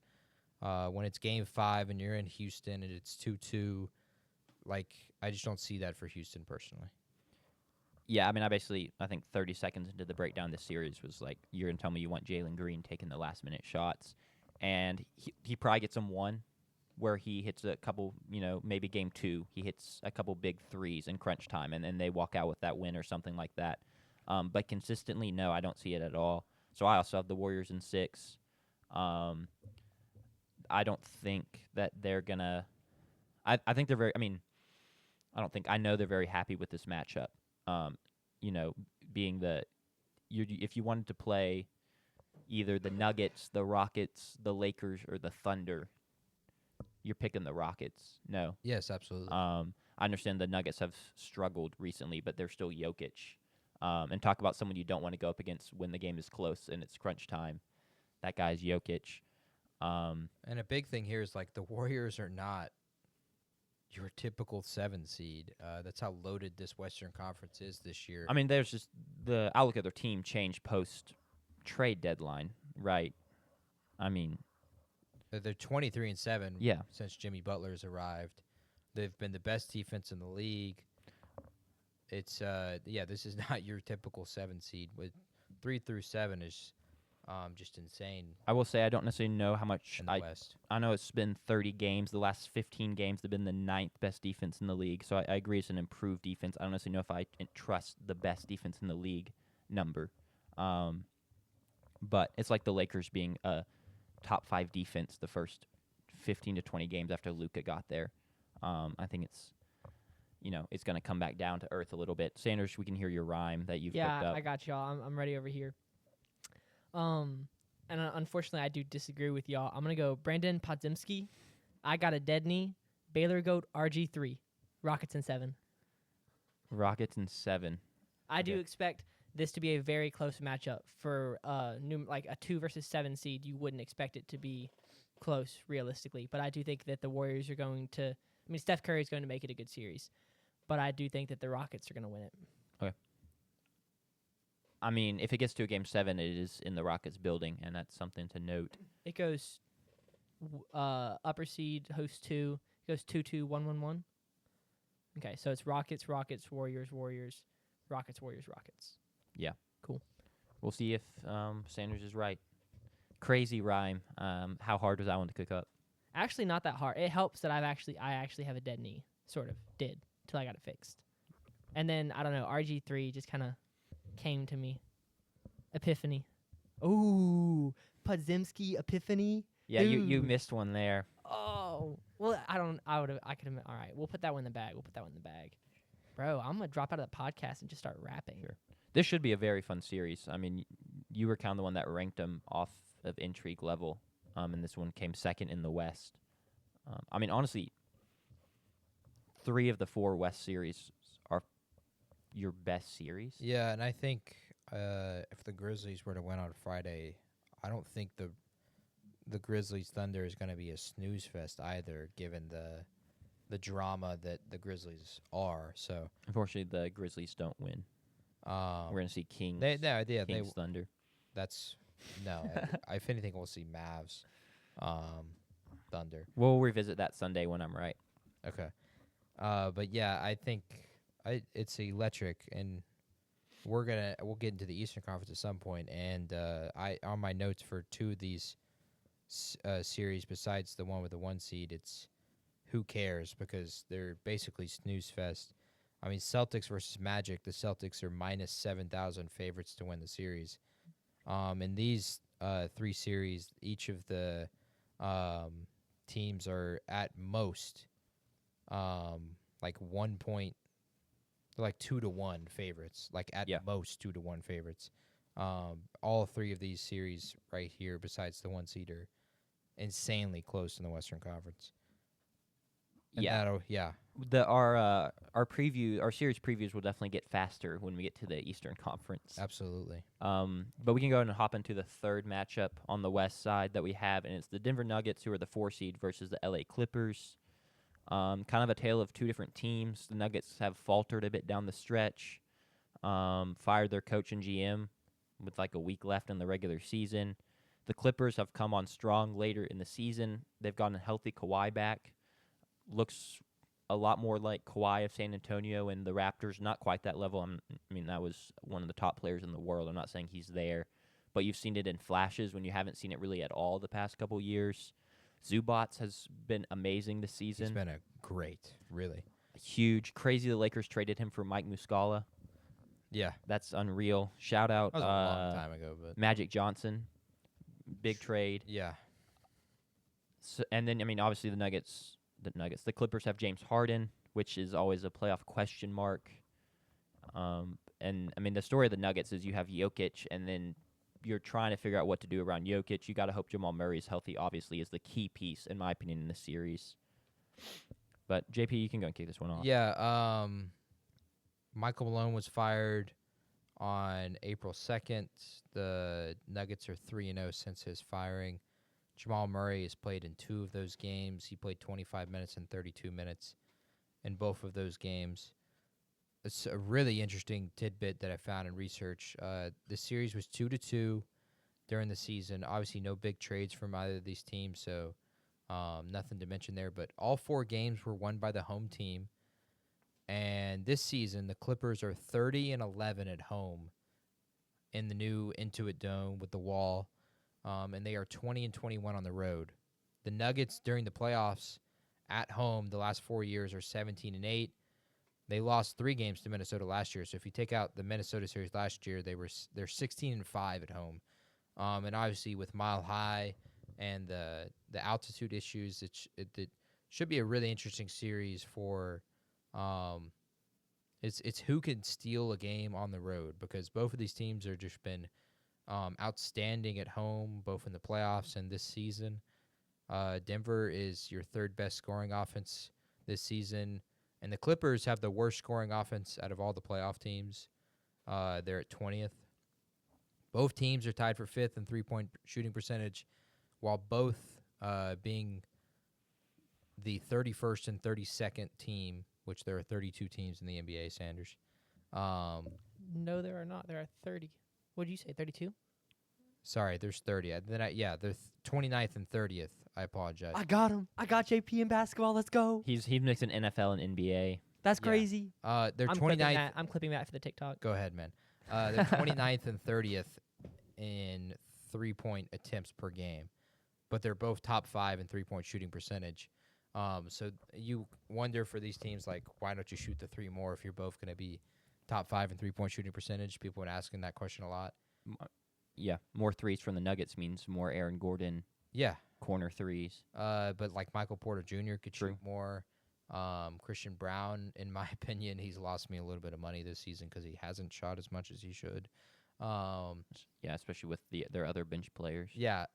when it's Game 5 and you're in Houston and it's 2-2? Like, I just don't see that for Houston personally. Yeah, I mean, I think 30 seconds into the breakdown of the series was like, you're going to tell me you want Jalen Green taking the last-minute shots. And he probably gets them one where he hits a couple, maybe game 2, he hits a couple big threes in crunch time, and then they walk out with that win or something like that. But consistently, no, I don't see it at all. So I also have the Warriors in 6. I don't think that they're gonna. I think they're very. I know they're very happy with this matchup. Being if you wanted to play either the Nuggets, the Rockets, the Lakers, or the Thunder, you're picking the Rockets. No. Yes, absolutely. I understand the Nuggets have struggled recently, but they're still Jokic. And talk about someone you don't want to go up against when the game is close and it's crunch time. That guy's Jokic. And a big thing here is like the Warriors are not your typical 7 seed. That's how loaded this Western Conference is this year. I mean, there's just the outlook of their team changed post trade deadline, right? I mean, They're 23-7 yeah. since Jimmy Butler's arrived. They've been the best defense in the league. It's this is not your typical 7 seed. With 3 through 7 is just insane I will say I don't necessarily know how much in the West. I know it's been 30 games. The last 15 games have been the 9th best defense in the league. So I agree it's an improved defense. I don't necessarily know if I trust the best defense in the league number. But it's like the Lakers being a top 5 defense the first 15 to 20 games after Luka got there. I think it's going to come back down to earth a little bit. Sanders, we can hear your rhyme that you've cooked up. I got y'all. I'm ready over here. And unfortunately, I do disagree with y'all. I'm gonna go Brandon Podziemski. I got a dead knee. Baylor Goat RG3. Rockets in 7. Rockets in 7. I do Okay. expect this to be a very close matchup for a 2 versus 7 seed. You wouldn't expect it to be close realistically, but I do think that the Warriors are going to. I mean, Steph Curry is going to make it a good series, but I do think that the Rockets are going to win it. I mean, if it gets to a game 7, it is in the Rockets building, and that's something to note. It goes upper seed host 2. It goes 2-2, 1-1-1. Okay, so it's Rockets, Warriors, Rockets, Rockets. We'll see if Sanders is right. Crazy rhyme. How hard was that one to cook up? Actually, not that hard. It helps that I actually have a dead knee. Sort of did till I got it fixed, and then I don't know. RG3 just kind of came to me. Epiphany. Ooh, Podziemski Epiphany. Yeah, you Dude. missed one there. Oh, well, I could have. All right, we'll put that one in the bag. Bro, I'm gonna drop out of the podcast and just start rapping. Sure. This should be a very fun series. I mean, you were kind of the one that ranked them off of intrigue level, and this one came second in the West. I mean, honestly, 3 of the 4 West series are your best series. Yeah, and I think if the Grizzlies were to win on Friday, I don't think the Grizzlies Thunder is going to be a snooze fest either, given the drama that the Grizzlies are. So Unfortunately, the Grizzlies don't win. We're gonna see Kings. Kings Thunder. That's no. If anything, we'll see Mavs, Thunder. We'll revisit that Sunday when I'm right. Okay, but yeah, I think it's electric, and we'll get into the Eastern Conference at some point. And I on my notes for 2 of these series, besides the one with the 1 seed, it's who cares, because they're basically snooze fest. I mean, Celtics versus Magic. The Celtics are minus 7,000 favorites to win the series. In these 3 series, each of the teams are at most like 1 point, like 2-1 favorites. Like at most 2-1 favorites. All 3 of these series right here, besides the 1 seed, are insanely close in the Western Conference. And Our series previews will definitely get faster when we get to the Eastern Conference. Absolutely. But we can go ahead and hop into the third matchup on the West side that we have, and it's the Denver Nuggets, who are the 4 seed, versus the LA Clippers. Kind of a tale of 2 different teams. The Nuggets have faltered a bit down the stretch. Fired their coach and GM with like a week left in the regular season. The Clippers have come on strong later in the season. They've gotten a healthy Kawhi back. Looks a lot more like Kawhi of San Antonio, and the Raptors, not quite that level. I mean, that was one of the top players in the world. I'm not saying he's there, but you've seen it in flashes when you haven't seen it really at all the past couple years. Zubats has been amazing this He's season. been a great, really. Huge. Crazy the Lakers traded him for Mike Muscala. Yeah, That's unreal. Shout out that was a long time ago, but Magic Johnson. Big trade. yeah, So, and then, I mean, obviously the Clippers have James Harden, which is always a playoff question mark. And, I mean, the story of the Nuggets is you have Jokic, and then you're trying to figure out what to do around Jokic. You got to hope Jamal Murray is healthy, obviously, is the key piece, in my opinion, in this series. But, JP, you can go and kick this one off. yeah. Michael Malone was fired on April 2nd. The Nuggets are 3-0 since his firing. Jamal Murray has played in 2 of those games. He played 25 minutes and 32 minutes in both of those games. It's a really interesting tidbit that I found in research. The series was 2-2 during the season. Obviously, no big trades from either of these teams, so nothing to mention there. But all 4 games were won by the home team. And this season, the Clippers are 30-11 at home in the new Intuit Dome with the wall, and they are 20-21 on the road. The Nuggets during the playoffs at home the last 4 years are 17-8. They lost 3 games to Minnesota last year. So if you take out the Minnesota series last year, they're 16-5 at home. And obviously with Mile High and the altitude issues, it should be a really interesting series for. It's who can steal a game on the road, because both of these teams are just been outstanding at home, both in the playoffs and this season. Denver is your 3rd best scoring offense this season. And the Clippers have the worst scoring offense out of all the playoff teams. They're at 20th. Both teams are tied for 5th in 3-point shooting percentage, while both being the 31st and 32nd team, which there are 32 teams in the NBA, Sanders. No, there are not. There are 30. What did you say, 32? Sorry, there's 30. They're 29th and 30th. I apologize. I got him. I got JP in basketball. Let's go. He mixed in NFL and NBA. That's Yeah. crazy. They're I'm 29th. I'm clipping that for the TikTok. Go ahead, man. They're 29th and 30th in 3-point attempts per game, but they're both top 5 in 3-point shooting percentage. So you wonder for these teams, like, why don't you shoot the 3 more if you're both going to be top 5 in 3-point shooting percentage? People have been asking that question a lot. Yeah, more threes from the Nuggets means more Aaron Gordon Yeah. corner threes. But like Michael Porter Jr. could True. shoot more. Christian Brown, in my opinion, he's lost me a little bit of money this season because he hasn't shot as much as he should. Yeah, especially with their other bench players Yeah,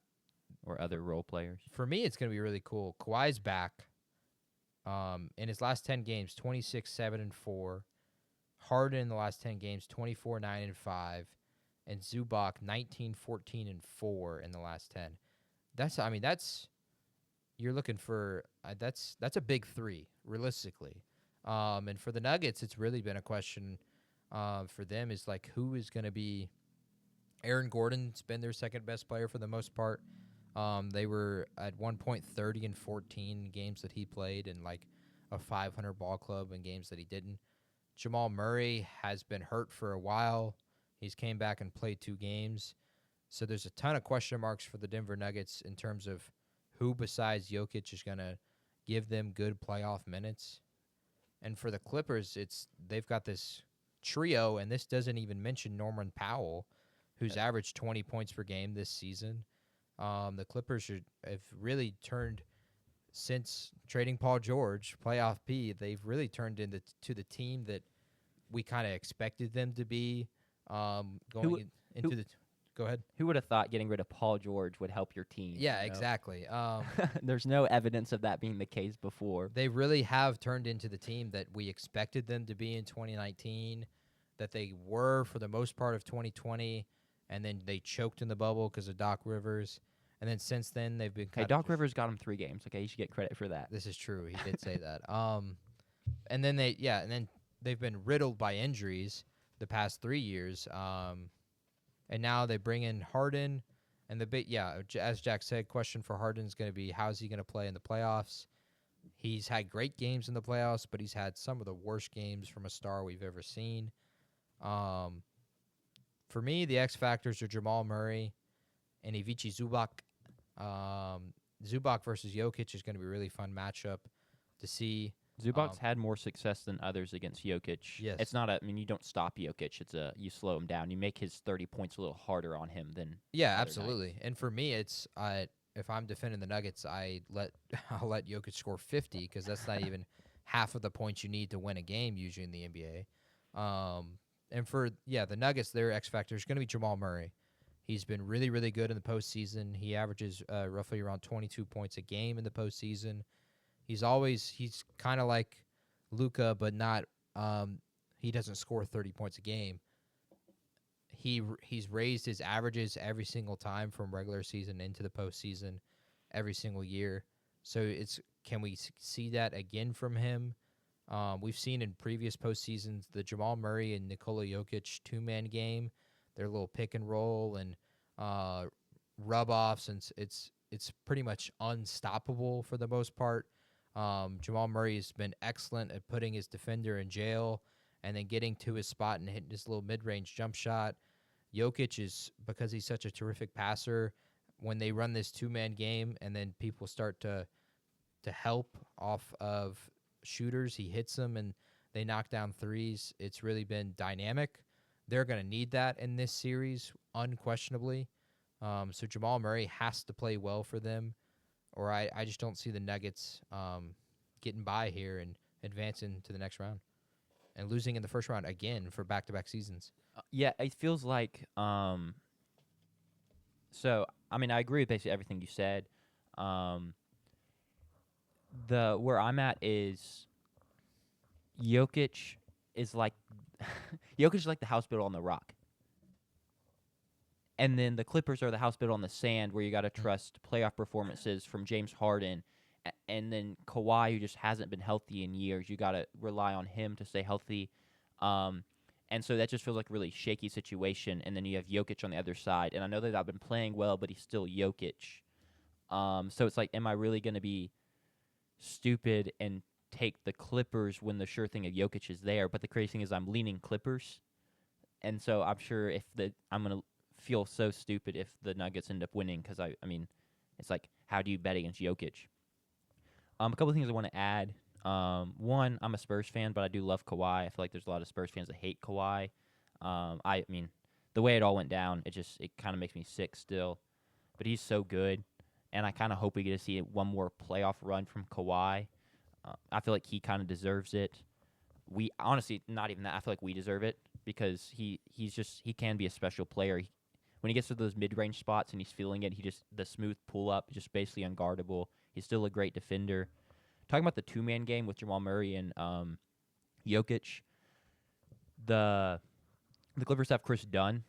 or other role players. for me, it's going to be really cool. Kawhi's back. In his last 10 games, 26-7-4. Harden in the last 10 games, 24-9-5. And Zubac, 19-14-4 in the last 10. That's you're looking for. That's a big 3, realistically. And for the Nuggets, it's really been a question for them is like who is going to be. Aaron Gordon's been their second best player for the most part. They were at one point 30-14 games that he played, and like a 500 ball club in games that he didn't. Jamal Murray has been hurt for a while. He's came back and played 2 games. So there's a ton of question marks for the Denver Nuggets in terms of who besides Jokic is going to give them good playoff minutes. And for the Clippers, they've got this trio, and this doesn't even mention Norman Powell, who's averaged 20 points per game this season. The Clippers have really turned, since trading Paul George, playoff P, they've really turned into the team that we kind of expected them to be Go ahead. Who would have thought getting rid of Paul George would help your team? Yeah, you know? exactly. There's no evidence of that being the case before. They really have turned into the team that we expected them to be in 2019, that they were for the most part of 2020, and then they choked in the bubble because of Doc Rivers. And then since then, they've been Hey, Doc Rivers got him 3 games. Okay, you should get credit for that. This is true. He did say that. And then they've been riddled by injuries the past 3 years. And now they bring in Harden, and as Jack said, question for Harden is going to be how's he going to play in the playoffs. He's had great games in the playoffs, but he's had some of the worst games from a star we've ever seen. For me, the X factors are Jamal Murray and Ivica Zubac. Zubac versus Jokic is going to be a really fun matchup to see. Zubac's had more success than others against Jokic. Yes. It's not I mean, you don't stop Jokic. You slow him down. You make his 30 points a little harder on him than Yeah, other absolutely. nights. And for me, it's if I'm defending the Nuggets, I'll let Jokic score 50 because that's not even half of the points you need to win a game usually in the NBA. And for the Nuggets, their X factor is going to be Jamal Murray. He's been really, really good in the postseason. He averages roughly around 22 points a game in the postseason. He's kind of like Luka, but not. He doesn't score 30 points a game. He's raised his averages every single time from regular season into the postseason, every single year. So can we see that again from him? We've seen in previous postseasons the Jamal Murray and Nikola Jokic 2-man game, their little pick and roll and rub offs, and it's pretty much unstoppable for the most part. Jamal Murray has been excellent at putting his defender in jail and then getting to his spot and hitting his little mid-range jump shot. Jokic is, because he's such a terrific passer, when they run this 2-man game and then people start to help off of shooters, he hits them and they knock down threes. It's really been dynamic. They're going to need that in this series, unquestionably. So Jamal Murray has to play well for them, or I just don't see the Nuggets getting by here and advancing to the next round and losing in the first round again for back-to-back seasons. Yeah, it feels like. So I mean, I agree with basically everything you said. Where I'm at is Jokic is like Jokic is like the house built on the rock. And then the Clippers are the house built on the sand, where you got to trust playoff performances from James Harden, and then Kawhi, who just hasn't been healthy in years. You got to rely on him to stay healthy, and so that just feels like a really shaky situation. And then you have Jokic on the other side, and I know that I've been playing well, but he's still Jokic. So it's like, am I really going to be stupid and take the Clippers when the sure thing of Jokic is there? But the crazy thing is, I'm leaning Clippers, and so I'm sure I'm going to feel so stupid if the Nuggets end up winning, because I mean, it's like, how do you bet against Jokic? A couple of things I want to add. One, I'm a Spurs fan, but I do love Kawhi. I feel like there's a lot of Spurs fans that hate Kawhi. I mean, the way it all went down, it kind of makes me sick still. But he's so good, and I kind of hope we get to see one more playoff run from Kawhi. I feel like he kind of deserves it. We honestly, not even that. I feel like we deserve it because he can be a special player. When he gets to those mid-range spots and he's feeling it, the smooth pull-up, just basically unguardable. He's still a great defender. Talking about the 2-man game with Jamal Murray and Jokic, the Clippers have Chris Dunn,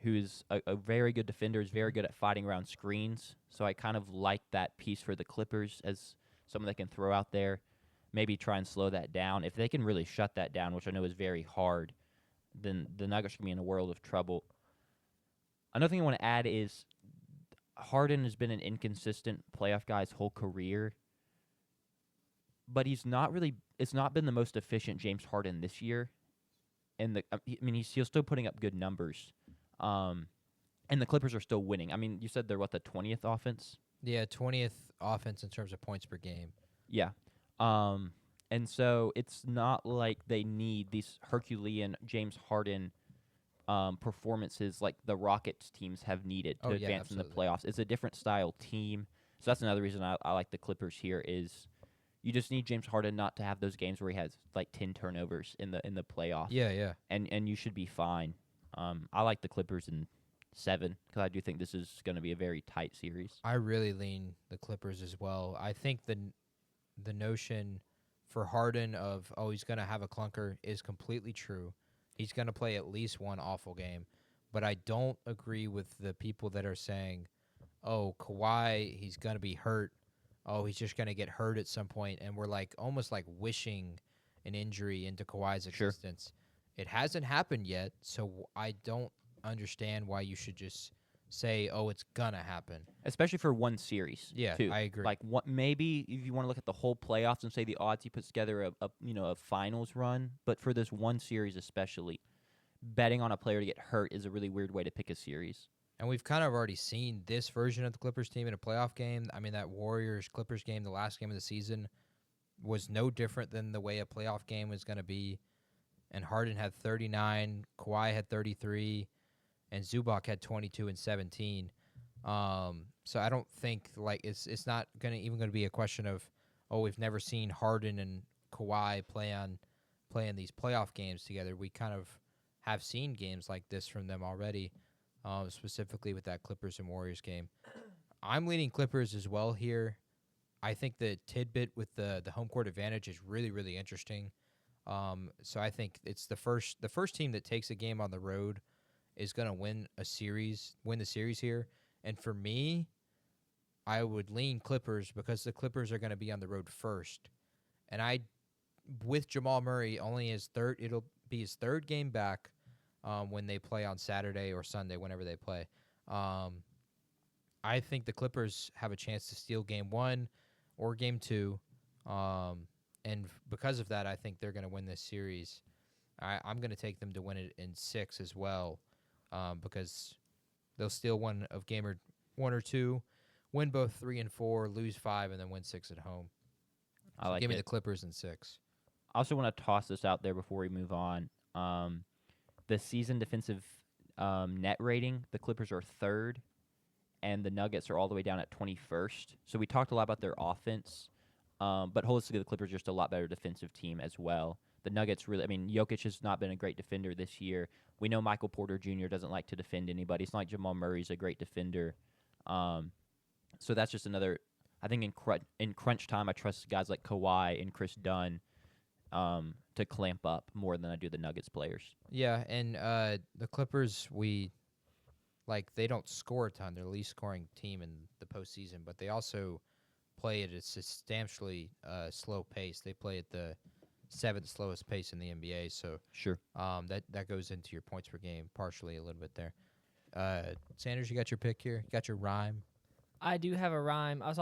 who's a very good defender, is very good at fighting around screens. So I kind of like that piece for the Clippers as someone that can throw out there, maybe try and slow that down. If they can really shut that down, which I know is very hard, then the Nuggets can be in a world of trouble. Another thing I want to add is Harden has been an inconsistent playoff guy his whole career, but it's not been the most efficient James Harden this year. And he's still putting up good numbers. And the Clippers are still winning. I mean, you said they're the 20th offense? Yeah, 20th offense in terms of points per game. Yeah. And so it's not like they need these Herculean James Harden performances like the Rockets teams have needed to advance in the playoffs. It's a different style team. So that's another reason I like the Clippers here is you just need James Harden not to have those games where he has like 10 turnovers in the playoffs. Yeah. And you should be fine. I like the Clippers in 7 because I do think this is going to be a very tight series. I really lean the Clippers as well. I think the notion for Harden of, he's going to have a clunker is completely true. He's going to play at least one awful game. But I don't agree with the people that are saying, Kawhi, he's going to be hurt. He's just going to get hurt at some point. And we're almost wishing an injury into Kawhi's existence. Sure. It hasn't happened yet, so I don't understand why you should just say, it's going to happen. Especially for one series. Yeah, too. I agree. Maybe if you want to look at the whole playoffs and say the odds he puts together a finals run, but for this one series especially, betting on a player to get hurt is a really weird way to pick a series. And we've kind of already seen this version of the Clippers team in a playoff game. I mean, that Warriors-Clippers game, the last game of the season, was no different than the way a playoff game was going to be. And Harden had 39, Kawhi had 33, and Zubac had 22 and 17. So I don't think like it's not going to be a question of, oh, we've never seen Harden and Kawhi play in these playoff games together. We kind of have seen games like this from them already, specifically with that Clippers and Warriors game. I'm leaning Clippers as well here. I think the tidbit with the home court advantage is really, really interesting. So I think it's the first team that takes a game on the road is going to win the series here. And for me, I would lean Clippers because the Clippers are going to be on the road first. And with Jamal Murray it'll be his third game back when they play on Saturday or Sunday, whenever they play. I think the Clippers have a chance to steal game 1 or game 2. And because of that, I think they're going to win this series. I'm going to take them to win it in 6 as well, because they'll steal one or two, win both 3 and 4, lose 5, and then win 6 at home. I like Give me it. the Clippers in 6. I also want to toss this out there before we move on. The season defensive net rating, the Clippers are 3rd, and the Nuggets are all the way down at 21st. So we talked a lot about their offense, but holistically, the Clippers are just a lot better defensive team as well. The Nuggets Jokic has not been a great defender this year. We know Michael Porter Jr. doesn't like to defend anybody. It's not like Jamal Murray's a great defender. So that's just another. I think in crunch time, I trust guys like Kawhi and Chris Dunn to clamp up more than I do the Nuggets players. Yeah, and the Clippers, they don't score a ton. They're the least scoring team in the postseason, but they also play at a substantially slow pace. They play at the 7th slowest pace in the NBA, so Sure. that goes into your points per game partially a little bit there. Sanders, you got your pick here? You got your rhyme? I do have a rhyme. Does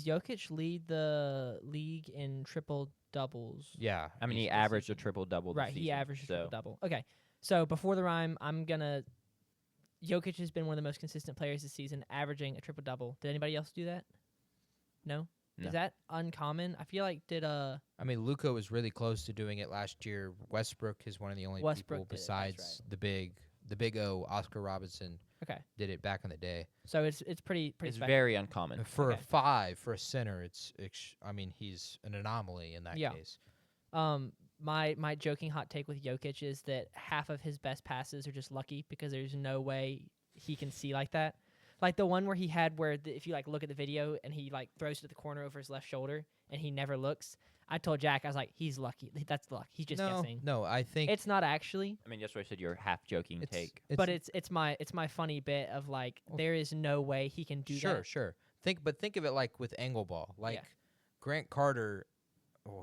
Jokic lead the league in triple doubles? Yeah. He averaged a triple double. Right, he averaged a triple double. Okay, so before the rhyme, Jokic has been one of the most consistent players this season, averaging a triple double. Did anybody else do that? No? No. Is that uncommon? I feel like Luka was really close to doing it last year. Westbrook is one of the only Westbrook people did it, that's besides the big O, Oscar Robinson, okay. did it back in the day. So it's pretty It's special. very uncommon. For Okay. a 5, for a center, he's an anomaly in that Yeah. case. My joking hot take with Jokic is that half of his best passes are just lucky because there's no way he can see like that. Like the one where he had if you look at the video and he throws to the corner over his left shoulder and he never looks. I told Jack, I was like, he's lucky. That's luck. He's just guessing. No, I think It's not actually, That's why I said your half joking take. but it's my funny bit of there is no way he can do that. Sure. Think of it like with angle ball. Yeah. Grant Carter,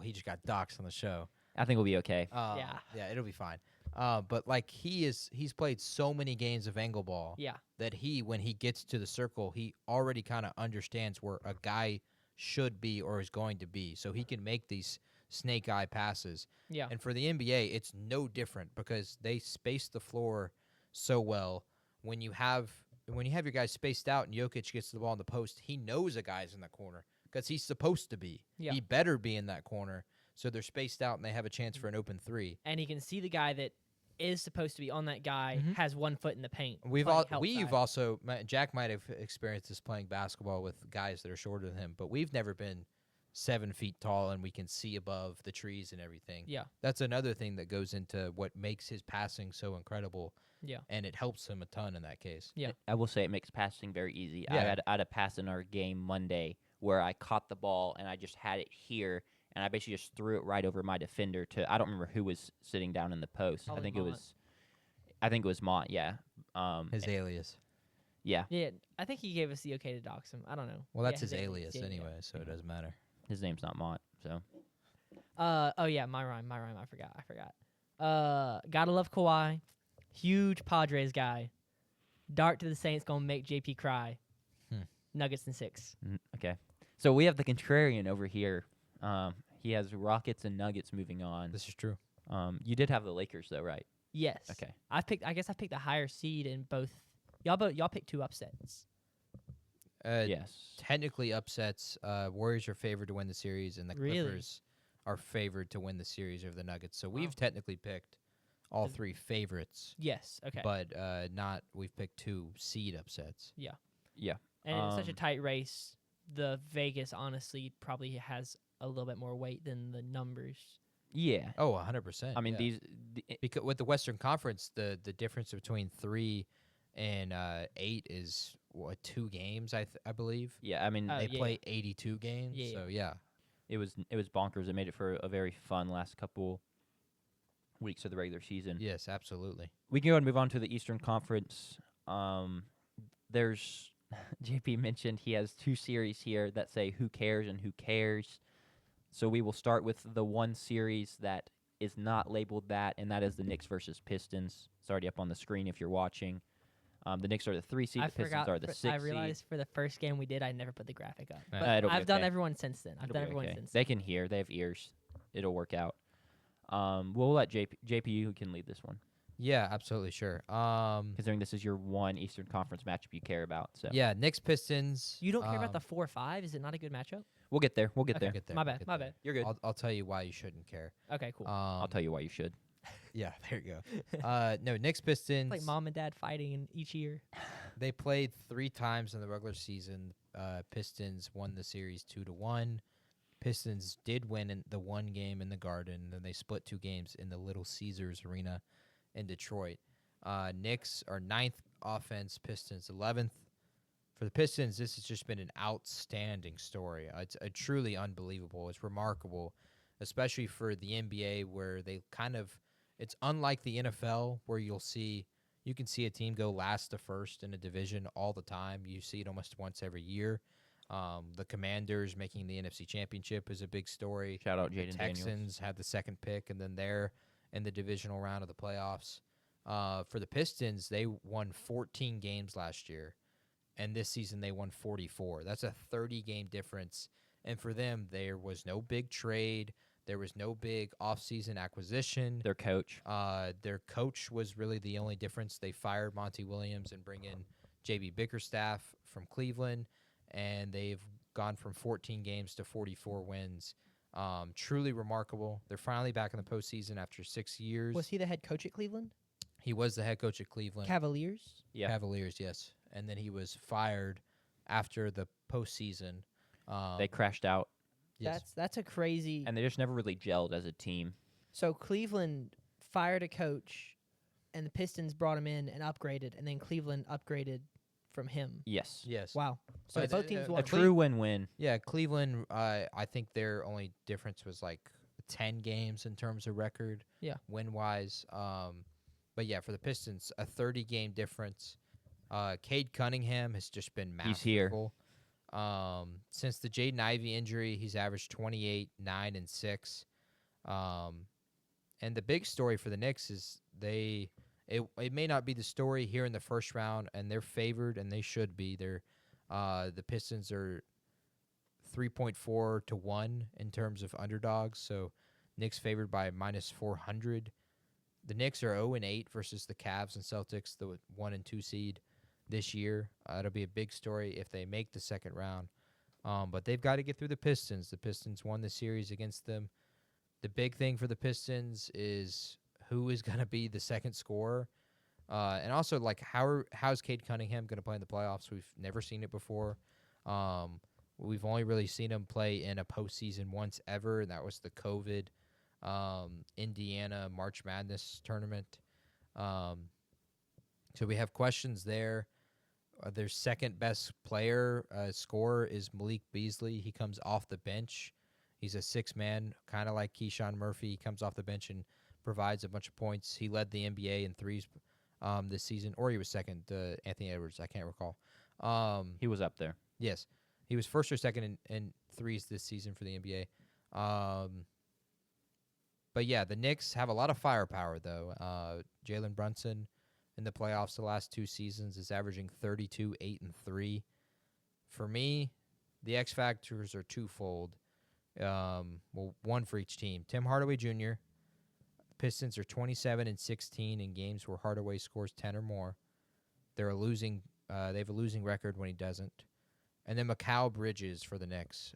he just got doxxed on the show. I think we'll be okay. Yeah, it'll be fine. But he's played so many games of angle ball Yeah, that when he gets to the circle, he already kind of understands where a guy should be or is going to be, so he can make these snake eye passes. yeah, And for the NBA, it's no different because they space the floor so well. When you have your guys spaced out and Jokic gets the ball in the post, he knows a guy's in the corner because he's supposed to be. Yeah. He better be in that corner. So they're spaced out and they have a chance for an open 3. and he can see the guy that is supposed to be on that guy Mhm. has 1 foot in the paint. We've playing help we've side. also Jack might have experienced this playing basketball with guys that are shorter than him, but we've never been 7 feet tall and we can see above the trees and everything. Yeah, That's another thing that goes into what makes his passing so incredible. Yeah. And it helps him a ton in that case. Yeah. I will say it makes passing very easy. Yeah. I had a pass in our game Monday where I caught the ball and I just had it here, and I basically just threw it right over my defender I don't remember who was sitting down in the post. Probably I think Mont. it was Mont, yeah. His alias. Yeah, yeah. I think he gave us the okay to dox him. I don't know. Well, that's Yeah, his alias yeah, anyway, so it doesn't matter. his name's not Mont, so. Oh yeah, my rhyme. I forgot. Gotta love Kawhi. Huge Padres guy. Dart to the Saints gonna make JP cry. Nuggets in 6. Okay. So we have the contrarian over here. He has Rockets and Nuggets moving on. This is true. You did have the Lakers though, right? Yes. Okay. I guess I picked the higher seed in both Y'all picked 2 upsets. Yes. Technically upsets. Warriors are favored to win the series, and the Really? Clippers are favored to win the series over the Nuggets. So Wow. we've technically picked all The- 3 favorites, Yes. Okay. but not we've picked 2 seed upsets. Yeah. And it's such a um, tight race. The Vegas honestly probably has a little bit more weight than the numbers. Yeah. Oh, 100%. I mean, yeah. the, Because with the Western Conference, the difference between 3 and 8 is 2 games, I believe. yeah. I mean, Oh, They yeah. play 82 games, Yeah, so yeah. it was bonkers. It made it for a very fun last couple weeks of the regular season. Yes, absolutely. We can go ahead and move on to the Eastern Conference. There's JP mentioned he has 2 series here that say who cares and who cares. So we will start with the one series that is not labeled that, and that is the Knicks versus Pistons. It's already up on the screen if you're watching. The Knicks are the 3 seed. I The Pistons forgot. are the 6 I seed. realized for the first game we did, I never put the graphic up. But It'll be I've done okay. everyone since then. I've It'll done be everyone okay. since. They can hear. They have ears. It'll work out. We'll let JP you can lead this one, Yeah, absolutely, sure. considering this is your one Eastern Conference matchup you care about. So Yeah, Knicks Pistons. You don't care about the 4-5? Is it not a good matchup? we'll get there. We'll get Okay. there. Get there, My we'll bad. get My there. bad. You're good. I'll tell you why you shouldn't care. Okay, cool. I'll tell you why you should. Yeah, there you go. No, Knicks Pistons. Like mom and dad fighting in each year. They played 3 times in the regular season. Pistons won the series 2-1. Pistons did win in the 1 game in the Garden, then they split 2 games in the Little Caesars Arena in Detroit. Knicks are 9th offense, Pistons 11th. For the Pistons, this has just been an outstanding story. It's truly unbelievable. It's remarkable, especially for the NBA where they kind of – it's unlike the NFL where you can see a team go last to first in a division all the time. You see it almost once every year. The Commanders making the NFC Championship is a big story. Shout out The Jaden Texans Daniels. had the 2nd pick, and then they're in the divisional round of the playoffs. For the Pistons, they won 14 games last year, and this season they won 44. That's a 30-game difference. And for them, there was no big trade. There was no big offseason acquisition. Their coach. Their coach was really the only difference. They fired Monty Williams and bring in J.B. Bickerstaff from Cleveland, and they've gone from 14 games to 44 wins. Truly remarkable. They're finally back in the postseason after 6 years. Was he the head coach at Cleveland? He was the head coach at Cleveland Cavaliers? Yeah. Cavaliers, yes. And then he was fired after the postseason. They crashed out, Yes. That's a crazy. and they just never really gelled as a team. So Cleveland fired a coach, and the Pistons brought him in and upgraded, and then Cleveland upgraded from him. Yes. Yes. Wow. So But both teams a won. A true win-win. Yeah, Cleveland, I think their only difference was like 10 games in terms of record. Yeah. Win-wise. But yeah, for the Pistons, a 30-game difference. Cade Cunningham has just been masterful. He's here. Since the Jaden Ivey injury, he's averaged 28, 9, and 6. And the big story for the Knicks is it may not be the story here in the first round, and they're favored, and they should be. The Pistons are 3.4 to 1 in terms of underdogs, so Knicks favored by minus 400. The Knicks are 0-8 versus the Cavs and Celtics, the 1 and 2 seed this year. It'll be a big story if they make the second round. But they've got to get through the Pistons. The Pistons won the series against them. The big thing for the Pistons is who is going to be the second scorer. And also, like, how's Cade Cunningham going to play in the playoffs? We've never seen it before. We've only really seen him play in a postseason once ever, and that was the COVID Indiana March Madness tournament. So we have questions there. Their second best player scorer is Malik Beasley. He comes off the bench. He's a 6-man, kind of like Keyshawn Murphy. He comes off the bench and provides a bunch of points. He led the NBA in threes this season, or he was second to Anthony Edwards. I can't recall. He was up there. Yes. He was first or second in threes this season for the NBA. But, yeah, the Knicks have a lot of firepower, though. Jalen Brunson in the playoffs the last 2 seasons is averaging 32, 8, and 3. For me, the X factors are twofold. One for each team. Tim Hardaway Jr. Pistons are 27 and 16 in games where Hardaway scores 10 or more. They have a losing record when he doesn't. And then Mikal Bridges for the Knicks.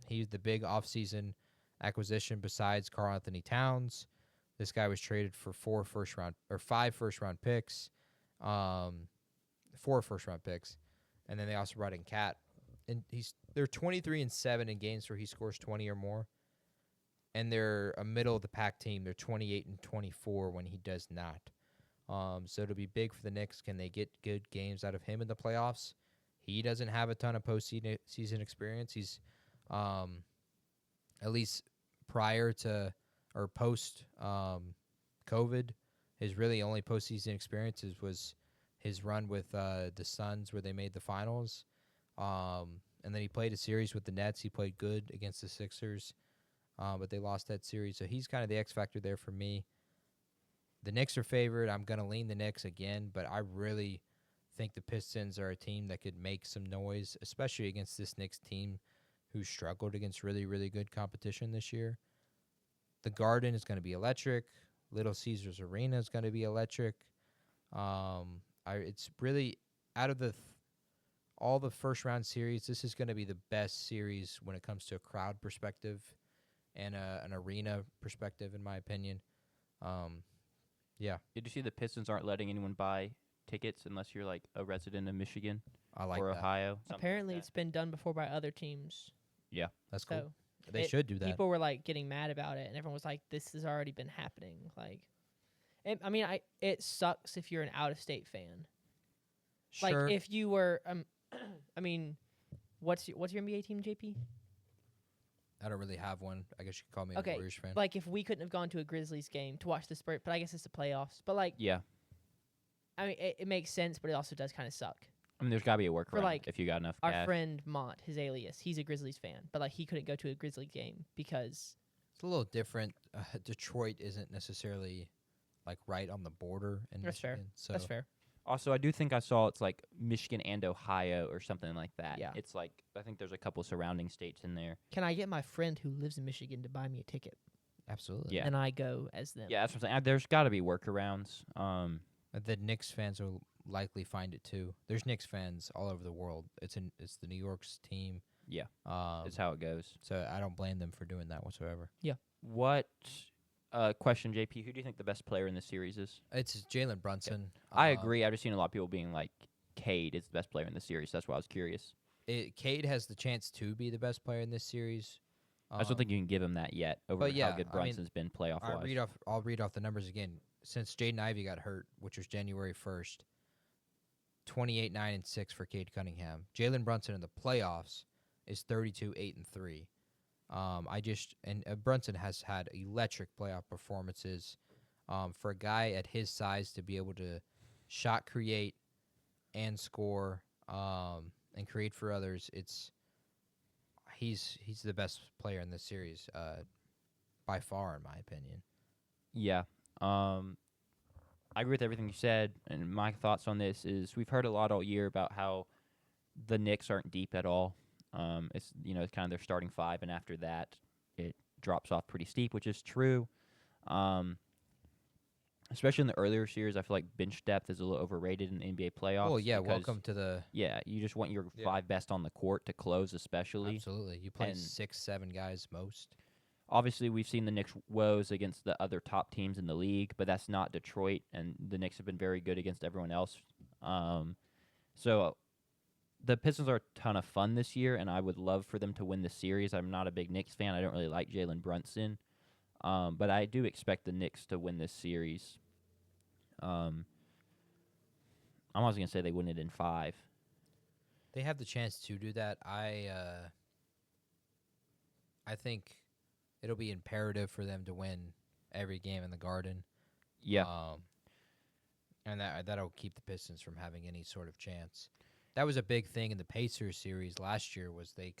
He's the big offseason acquisition besides Karl Anthony Towns. This guy was traded for 5 first round picks, 4 first round picks, and then they also brought in Cat. And they're 23-7 in games where he scores 20 or more, and they're a middle of the pack team. They're 28-24 when he does not. So it'll be big for the Knicks. Can they get good games out of him in the playoffs? He doesn't have a ton of postseason experience. He's at least prior to or post COVID, his really only postseason experiences was his run with the Suns where they made the finals. And then he played a series with the Nets. He played good against the Sixers, but they lost that series. So he's kind of the X factor there for me. The Knicks are favored. I'm going to lean the Knicks again, but I really think the Pistons are a team that could make some noise, especially against this Knicks team who struggled against really, really good competition this year. The Garden is going to be electric. Little Caesars Arena is going to be electric. It's really out of all the first round series, this is going to be the best series when it comes to a crowd perspective and an arena perspective, in my opinion. Yeah, Did you see the Pistons aren't letting anyone buy tickets unless you're like a resident of Michigan I like or that. Ohio? something like Apparently, that. it's been done before by other teams. That's cool. So They should do that. people were like getting mad about it, and everyone was like, "This has already been happening." Like, it sucks if you're an out of state fan. Sure. Like, if you were, what's your NBA team, JP? I don't really have one. I guess you could call me a Okay, Warriors fan. Like, if we couldn't have gone to a Grizzlies game to watch the Spurs, but I guess it's the playoffs. But like, Yeah. it makes sense, but it also does kind of suck. I mean, there's got to be a workaround like, if you got enough Our cash. friend Mont, his alias, he's a Grizzlies fan, but like he couldn't go to a Grizzly game because It's a little different. Detroit isn't necessarily like right on the border in That's fair. Michigan. So that's fair. Also, I do think I saw it's like Michigan and Ohio or something like that. Yeah. It's like, I think there's a couple surrounding states in there. Can I get my friend who lives in Michigan to buy me a ticket, absolutely. Yeah. and I go as them? Yeah, that's what I'm saying. There's got to be workarounds. The Knicks fans will likely find it too. There's Knicks fans all over the world. It's the New York's team. Yeah. Um, It's how it goes. so I don't blame them for doing that whatsoever. What question, JP? Who do you think the best player in this series is? It's Jalen Brunson. I agree. I've just seen a lot of people being like, Cade is the best player in the series. That's why I was curious. Cade has the chance to be the best player in this series. I just don't think you can give him that yet over but yeah, how good I mean, Brunson's been playoff I'll wise. read off the numbers again. Since Jaden Ivey got hurt, which was January 1st, 28, 9, and 6 for Cade Cunningham. Jalen Brunson in the playoffs is 32, 8, and 3. Brunson has had electric playoff performances. For a guy at his size to be able to shot create and score and create for others, he's the best player in this series by far, in my opinion. Yeah. I agree with everything you said, and my thoughts on this is we've heard a lot all year about how the Knicks aren't deep at all. It's it's kind of their starting five, and after that, it drops off pretty steep, which is true. Especially in the earlier series, I feel like bench depth is a little overrated in the NBA playoffs. Well, yeah, because, welcome to the Yeah, you just want your Yeah. 5 best on the court to close, especially. absolutely. You play And- 6, 7 guys most. Obviously, we've seen the Knicks' woes against the other top teams in the league, but that's not Detroit, and the Knicks have been very good against everyone else. So the Pistons are a ton of fun this year, and I would love for them to win the series. I'm not a big Knicks fan. I don't really like Jalen Brunson, but I do expect the Knicks to win this series. I'm also going to say they win it in 5. They have the chance to do that. I think it'll be imperative for them to win every game in the Garden. Yeah. And that'll keep the Pistons from having any sort of chance. That was a big thing in the Pacers series last year. Was they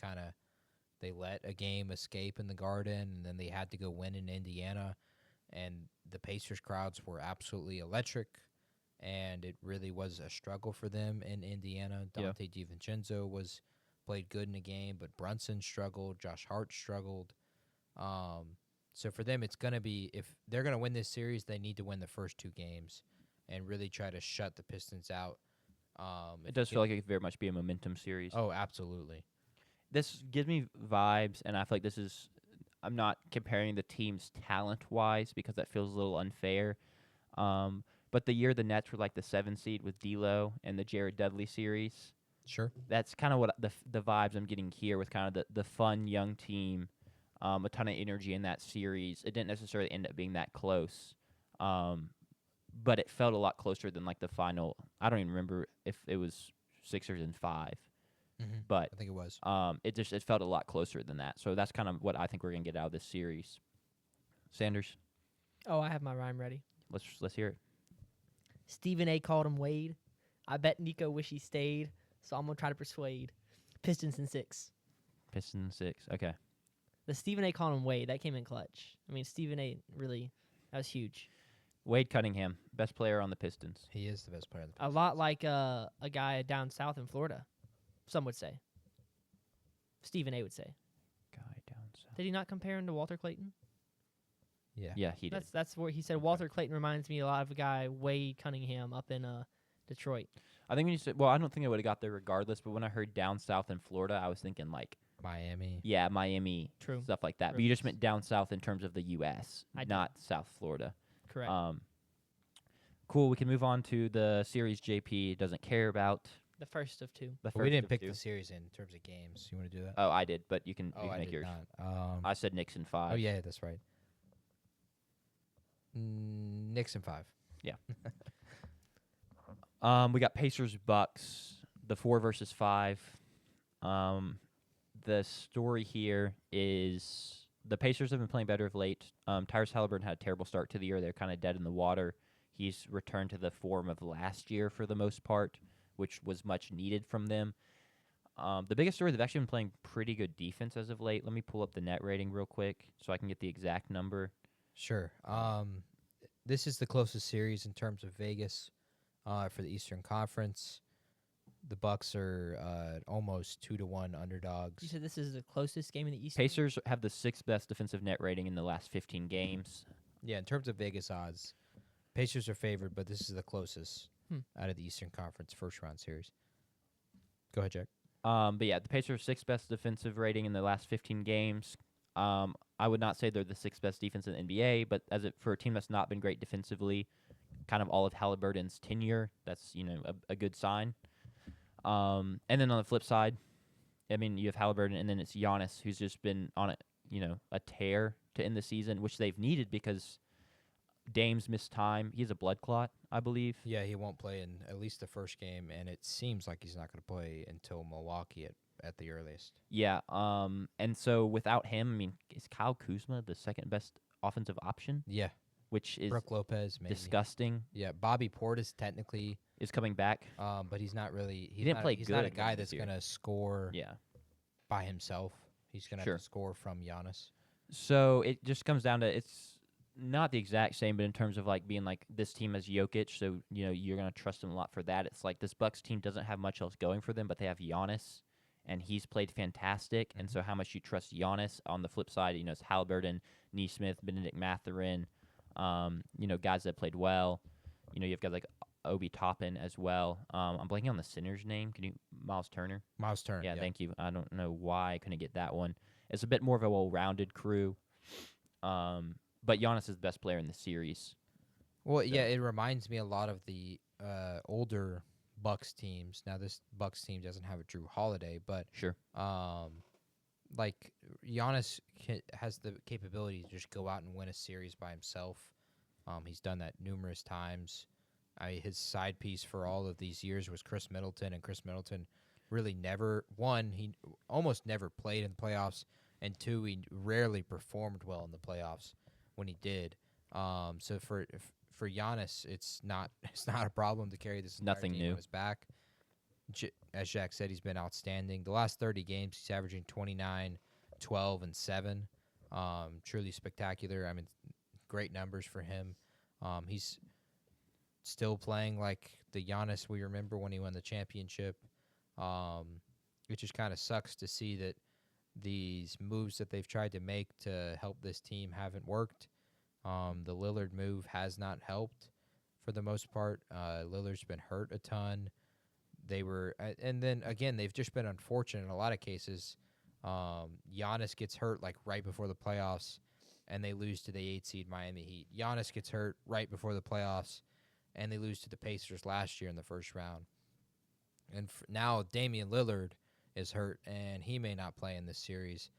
let a game escape in the Garden, and then they had to go win in Indiana, and the Pacers crowds were absolutely electric, and it really was a struggle for them in Indiana. Yeah. Dante DiVincenzo played good in the game, but Brunson struggled. Josh Hart struggled. So for them, it's going to be, if they're going to win this series, they need to win the first 2 games and really try to shut the Pistons out If It does you feel can- like it could very much be a momentum series. Oh, absolutely. This gives me vibes, and I feel like this is. I'm not comparing the teams talent-wise because that feels a little unfair. But the year the Nets were like the 7 seed with D'Lo and the Jared Dudley series, Sure. that's kind of what the vibes I'm getting here with kind of the fun young team, a ton of energy in that series. It didn't necessarily end up being that close, but it felt a lot closer than like the final. I don't even remember if it was Sixers in 5, Mm-hmm. but I think it was. it felt a lot closer than that. So that's kind of what I think we're gonna get out of this series. Sanders, Oh, I have my rhyme ready. let's hear it. Stephen A. called him Wade. I bet Nico wish he stayed, so I'm gonna try to persuade. Pistons in 6. Pistons 6. Okay. The Stephen A. called him Wade. That came in clutch. I mean, Stephen A. really, that was huge. Wade Cunningham, best player on the Pistons. He is the best player. On the A lot like a guy down south in Florida. Some would say. Stephen A. would say. Guy down south. Did he not compare him to Walter Clayton? Yeah. Yeah, he did. That's where he said Walter Clayton reminds me a lot of a guy Wade Cunningham up in Detroit. I think when you said, well, I don't think I would have got there regardless. But when I heard down south in Florida, I was thinking like, Miami. yeah, Miami, True. stuff like that. True. But you just meant down south in terms of the U.S., I did. not South Florida. Correct. Cool. We can move on to the series JP doesn't care about. The first of 2. The But first we didn't of pick 2. the series in terms of games. You want to do that? Oh, I did, but you can Oh, I make did yours. not. I said Knicks in 5. Oh yeah, that's right. Knicks in 5. We got Pacers Bucks, the 4 versus 5. The story here is the Pacers have been playing better of late. Tyrese Halliburton had a terrible start to the year. They're kind of dead in the water. He's returned to the form of last year for the most part, which was much needed from them. The biggest story, they've actually been playing pretty good defense as of late. Let me pull up the net rating real quick so I can get the exact number. Sure. This is the closest series in terms of Vegas for the Eastern Conference. The Bucks are almost 2-1 underdogs. You said this is the closest game in the East. Pacers have the 6th best defensive net rating in the last 15 games. Yeah, in terms of Vegas odds, Pacers are favored, but this is the closest Hmm. out of the Eastern Conference first round series. Go ahead, Jack. But yeah, the Pacers' 6th best defensive rating in the last 15 games. I would not say they're the 6th best defense in the NBA, but for a team that's not been great defensively, kind of all of Halliburton's tenure, that's a good sign. And then on the flip side, I mean, you have Halliburton, and then it's Giannis, who's just been on a tear to end the season, which they've needed because Dame's missed time. He has a blood clot, I believe. Yeah, he won't play in at least the first game, and it seems like he's not going to play until Milwaukee at the earliest. Yeah. And so without him, I mean, is Kyle Kuzma the second best offensive option, Yeah, which is Brook Lopez, maybe. disgusting, Yeah, Bobby Portis technically, is coming back. but he's not really. He's didn't not, play He's good not a at the guy end of that's this year. going to score Yeah. by himself. He's going to Sure. have to score from Giannis. So it just comes down to it's not the exact same, but in terms of like being like this team has Jokic, so you're gonna trust him a lot for that. It's like this Bucks team doesn't have much else going for them, but they have Giannis, and he's played fantastic. And so how much you trust Giannis? On the flip side, it's Halliburton, Nesmith, Benedict Mathurin, guys that played well. You have guys like Obi Toppin as well. I'm blanking on the center's name. Can you Miles Turner? Miles Turner. Yeah, thank you. I don't know why I couldn't get that one. It's a bit more of a well-rounded crew. But Giannis is the best player in the series. Well, yeah, it reminds me a lot of the older Bucks teams. Now, this Bucks team doesn't have a Drew Holiday, but Sure. like Giannis has the capability to just go out and win a series by himself. He's done that numerous times. His side piece for all of these years was Chris Middleton, and Chris Middleton really never he almost never played in the playoffs, and 2, he rarely performed well in the playoffs when he did. So for Giannis, it's not a problem to carry this entire Nothing team new. on his back. As Jack said, he's been outstanding. The last 30 games, he's averaging 29, 12, and 7. Truly spectacular. I mean, great numbers for him. He's still playing like the Giannis we remember when he won the championship. It just kind of sucks to see that these moves that they've tried to make to help this team haven't worked. The Lillard move has not helped for the most part. Lillard's been hurt a ton. they were, and then again, they've just been unfortunate in a lot of cases. Giannis gets hurt like right before the playoffs, and they lose to the 8 seed Miami Heat. Giannis gets hurt right before the playoffs, and they lose to the Pacers last year in the first round. And now Damian Lillard is hurt, and he may not play in this series.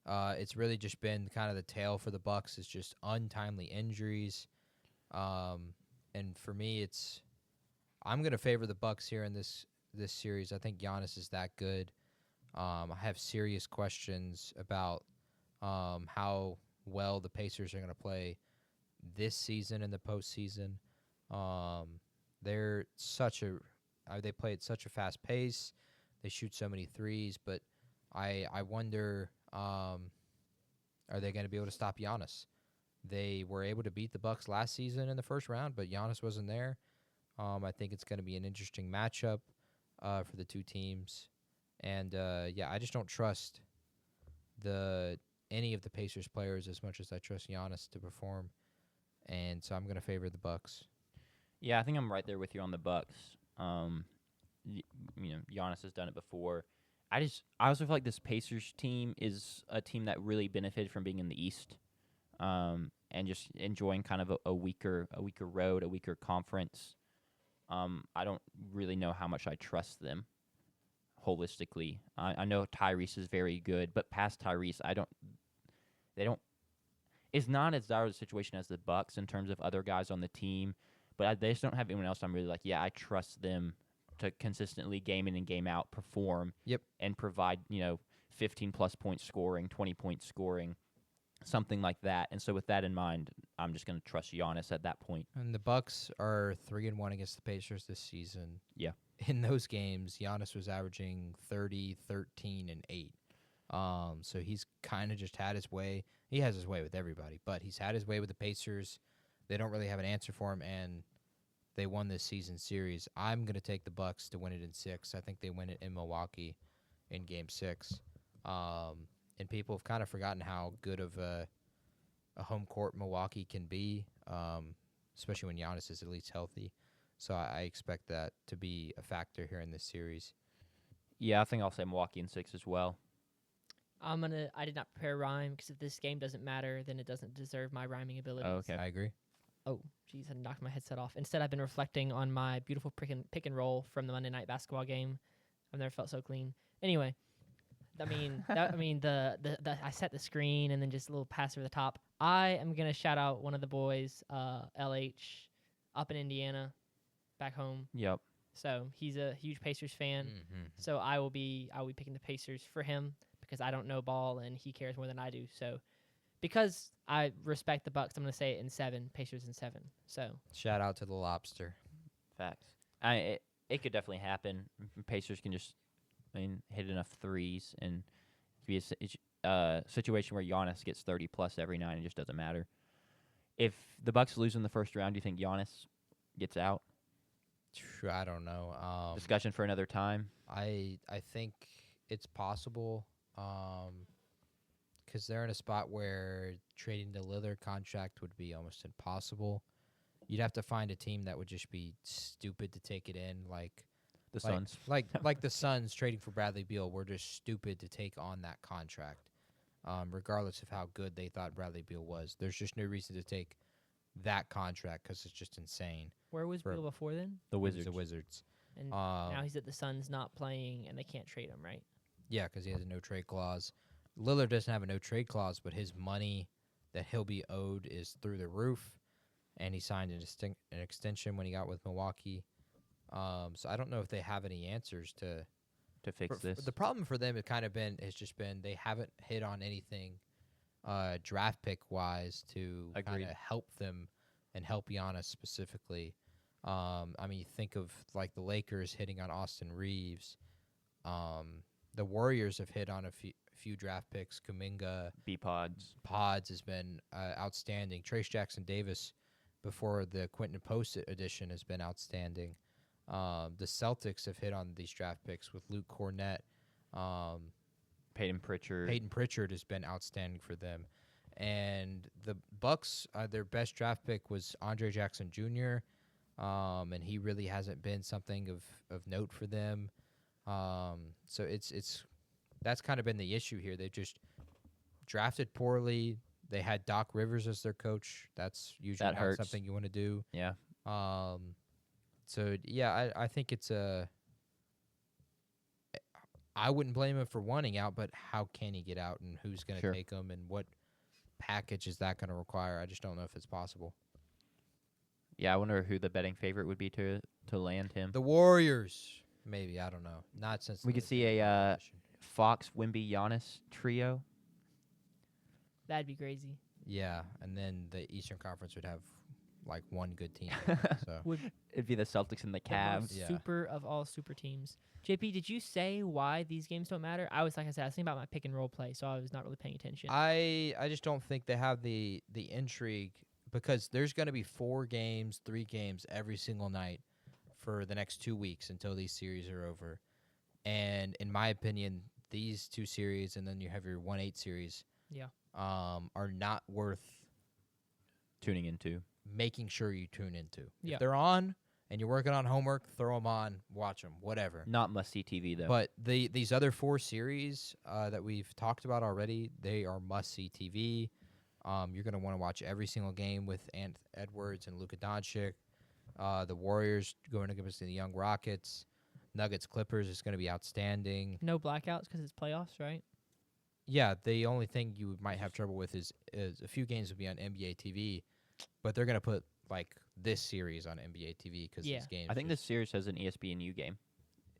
It's really just been kind of the tale for the Bucks. It's just untimely injuries, and for me, I'm going to favor the Bucks here in this series. I think Giannis is that good. I have serious questions about how well the Pacers are going to play this season in the postseason. They play at such a fast pace. They shoot so many threes, but I wonder, are they going to be able to stop Giannis? They were able to beat the Bucks last season in the first round, but Giannis wasn't there. I think it's going to be an interesting matchup for the two teams. And, I just don't trust any of the Pacers players as much as I trust Giannis to perform. And so I'm going to favor the Bucks. Yeah, I think I'm right there with you on the Bucks. Giannis has done it before. I also feel like this Pacers team is a team that really benefited from being in the East, and just enjoying kind of a weaker road, a weaker conference. I don't really know how much I trust them holistically. I know Tyrese is very good, but past Tyrese, it's not as dire a situation as the Bucks in terms of other guys on the team, but they just don't have anyone else I'm really like, yeah, I trust them to consistently game in and game out perform. Yep. And provide, 15-plus point scoring, 20-point scoring, something like that. And so with that in mind, I'm just going to trust Giannis at that point. And the Bucks are 3-1 against the Pacers this season. Yeah. In those games, Giannis was averaging 30, 13, and 8. So he's kind of just had his way. He has his way with everybody, but he's had his way with the Pacers. They don't really have an answer for him, and they won this season series. I'm going to take the Bucks to win it in 6. I think they win it in Milwaukee in Game 6. And people have kind of forgotten how good of a home court Milwaukee can be, especially when Giannis is at least healthy. So I expect that to be a factor here in this series. Yeah, I think I'll say Milwaukee in 6 as well. I did not prepare a rhyme because if this game doesn't matter, then it doesn't deserve my rhyming abilities. Oh, okay. I agree. Oh, jeez, I knocked my headset off. Instead, I've been reflecting on my beautiful pick and roll from the Monday night basketball game. I've never felt so clean. Anyway, I set the screen and then just a little pass over the top. I am gonna shout out one of the boys, LH, up in Indiana, back home. Yep. So he's a huge Pacers fan. Mm-hmm. So I will be picking the Pacers for him because I don't know ball and he cares more than I do. So because I respect the Bucks, I'm gonna say it in 7, Pacers in 7. So Shout out to the Lobster. Facts. It could definitely happen. Pacers can just, hit enough threes and be a situation where Giannis gets 30-plus every night and it just doesn't matter. If the Bucks lose in the first round, do you think Giannis gets out? I don't know. Discussion for another time. I think it's possible because they're in a spot where trading the Lillard contract would be almost impossible. You'd have to find a team that would just be stupid to take it in, like The Suns. like the Suns trading for Bradley Beal were just stupid to take on that contract, regardless of how good they thought Bradley Beal was. There's just no reason to take that contract because it's just insane. where was Beal before then? The It was Wizards. the Wizards. And now he's at the Suns, not playing, and they can't trade him, right? Yeah, because he has a no-trade clause. Lillard doesn't have a no-trade clause, but his money that he'll be owed is through the roof, and he signed an extension when he got with Milwaukee. So I don't know if they have any answers to fix this. The problem for them has just been they haven't hit on anything draft pick-wise to kind Agreed. of help them and help Giannis specifically. You think of like the Lakers hitting on Austin Reeves. The Warriors have hit on a few draft picks. Kuminga, B-Pods. Pods has been outstanding. Trace Jackson Davis, before the Quentin Post edition, has been outstanding. The Celtics have hit on these draft picks with Luke Cornett. Peyton Pritchard. Peyton Pritchard has been outstanding for them. And the Bucks, their best draft pick was Andre Jackson Jr. and he really hasn't been something of note for them. So that's kind of been the issue here. They've just drafted poorly. They had Doc Rivers as their coach. That's usually That not hurts. something you want to do. Yeah. So yeah, I think it's a. I wouldn't blame him for wanting out, but how can he get out, and who's going to Sure. take him, and what package is that going to require? I just don't know if it's possible. Yeah, I wonder who the betting favorite would be to land him. The Warriors, maybe, I don't know. Not since We could see a Fox, Wimby, Giannis trio. That'd be crazy. yeah, and then the Eastern Conference would have like one good team. So Would It'd be the Celtics and the the most Cavs. Yeah. super of all super teams. JP, did you say why these games don't matter? I was like I said, I was thinking about my pick and roll play, so I was not really paying attention. I just don't think they have the intrigue because there's going to be 4 games, 3 games every single night for the next 2 weeks until these series are over. And in my opinion, these 2 series and then you have your 1-8 series, Yeah. are not worth Tuning into. making sure you tune into. Yeah. If they're on and you're working on homework, throw them on, watch them, whatever. Not must see TV though. But these other 4 series that we've talked about already, they are must-see TV. You're going to want to watch every single game with Ant Edwards and Luka Doncic. The Warriors going against the Young Rockets. Nuggets Clippers is going to be outstanding. No blackouts because it's playoffs, right? Yeah, the only thing you might have trouble with is a few games will be on NBA TV, but they're going to put like this series on NBA TV because Yeah. these games. I think this just- series has an ESPNU game,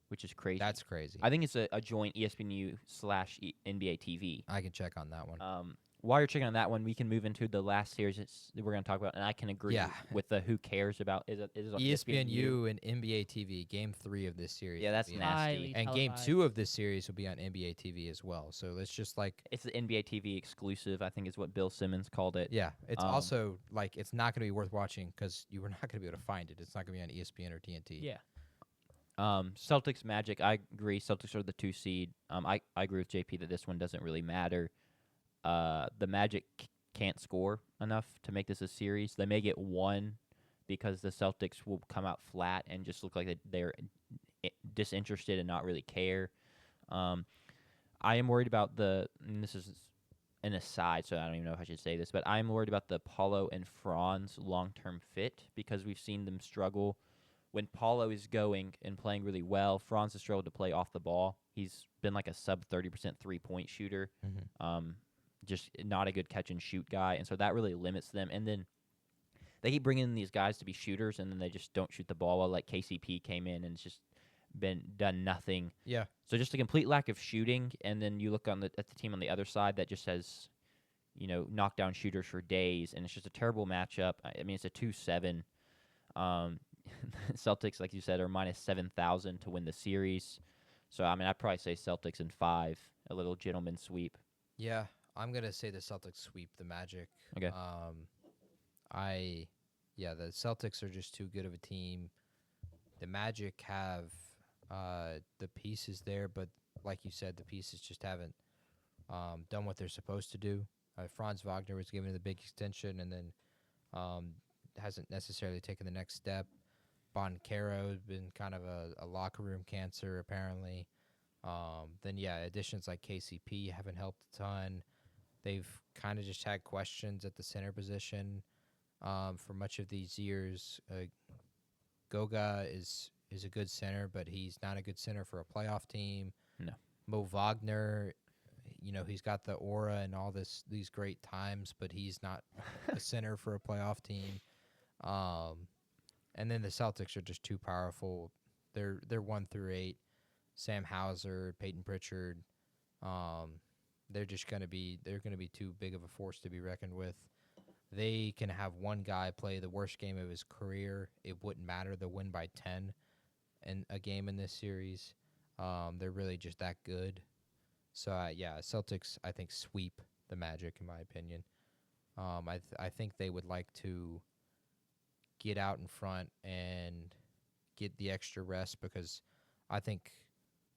which is crazy. that's crazy. I think it's a joint ESPNU / NBA TV. I can check on that one. While you're checking on that one, we can move into the last series that we're going to talk about, and I can agree Yeah. with the who cares about is it on ESPNU and NBA TV, Game 3 of this series. Yeah, will that's be on- nasty. Highly And Game televised. 2 of this series will be on NBA TV as well. So let's just like, It's the NBA TV exclusive, I think is what Bill Simmons called it. yeah, it's Um, also like it's not going to be worth watching because you were not going to be able to find it. It's not going to be on ESPN or TNT. Yeah. Celtics Magic, I agree. Celtics are the 2 seed. I agree with JP that this one doesn't really matter. The Magic can't score enough to make this a series. They may get 1 because the Celtics will come out flat and just look like they're disinterested and not really care. I am worried about and this is an aside, so I don't even know if I should say this, but I'm worried about the Paulo and Franz long-term fit because we've seen them struggle. When Paulo is going and playing really well, Franz has struggled to play off the ball. He's been like a sub 30% three-point shooter. Mhm. Just not a good catch and shoot guy, and so that really limits them. And then they keep bringing in these guys to be shooters, and then they just don't shoot the ball well. Like KCP came in and it's just done nothing. Yeah. So just a complete lack of shooting. And then you look at the team on the other side that just has, knockdown shooters for days, and it's just a terrible matchup. I mean, it's a 2-7. Celtics, like you said, are minus 7,000 to win the series. So I mean, I'd probably say Celtics in 5, a little gentleman sweep. Yeah, I'm gonna say the Celtics sweep the Magic. Okay. The Celtics are just too good of a team. The Magic have the pieces there, but like you said, the pieces just haven't done what they're supposed to do. Franz Wagner was given the big extension, and then hasn't necessarily taken the next step. Boncaro has been kind of a locker room cancer, apparently. Then, additions like KCP haven't helped a ton. They've kind of just had questions at the center position for much of these years. Goga is a good center, but he's not a good center for a playoff team. No. Mo Wagner, he's got the aura and all these great times, but he's not a center for a playoff team. And then the Celtics are just too powerful. They're 1 through 8. Sam Hauser, Peyton Pritchard, they're going to be too big of a force to be reckoned with. They can have one guy play the worst game of his career. It wouldn't matter. They'll win by 10 in a game in this series. They're really just that good. So Celtics I think sweep the Magic in my opinion. I think they would like to get out in front and get the extra rest because I think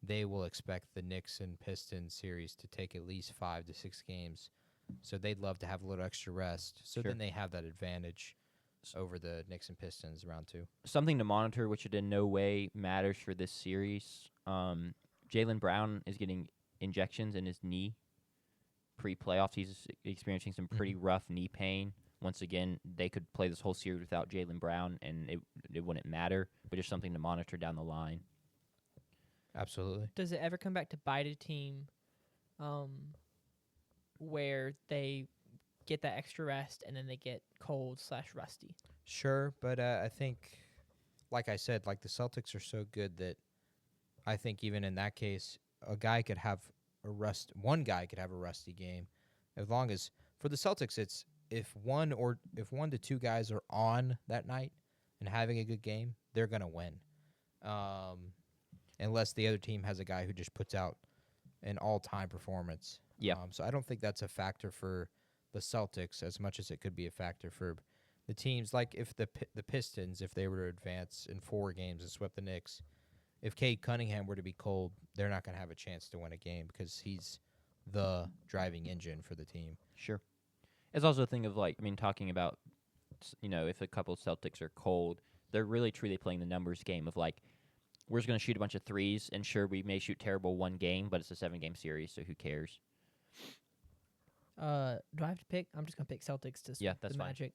they will expect the Knicks and Pistons series to take at least 5 to 6 games. So they'd love to have a little extra rest. So Sure. then they have that advantage. over the Knicks and Pistons round 2. Something to monitor, which it in no way matters for this series. Jaylen Brown is getting injections in his knee pre-playoffs. He's experiencing some pretty rough knee pain. Once again, they could play this whole series without Jaylen Brown, and it wouldn't matter, but just something to monitor down the line. Absolutely. Does it ever come back to bite a team where they get that extra rest and then they get cold/rusty? Sure, but I think, like I said, like the Celtics are so good that I think even in that case, one guy could have a rusty game, as long as for the Celtics, it's if one to two guys are on that night and having a good game, they're gonna win, unless the other team has a guy who just puts out an all-time performance. Yeah. So I don't think that's a factor for the Celtics as much as it could be a factor for the teams. Like if the Pistons, if they were to advance in 4 games and swept the Knicks, if Cade Cunningham were to be cold, they're not going to have a chance to win a game because he's the driving engine for the team. Sure. It's also a thing of, like, I mean, talking about, if a couple of Celtics are cold, they're really truly playing the numbers game of, like, we're just going to shoot a bunch of threes, and sure, we may shoot terrible one game, but it's a 7-game series, so who cares? Do I have to pick? I'm just gonna pick Celtics to Yeah, sweep that's the fine. Magic.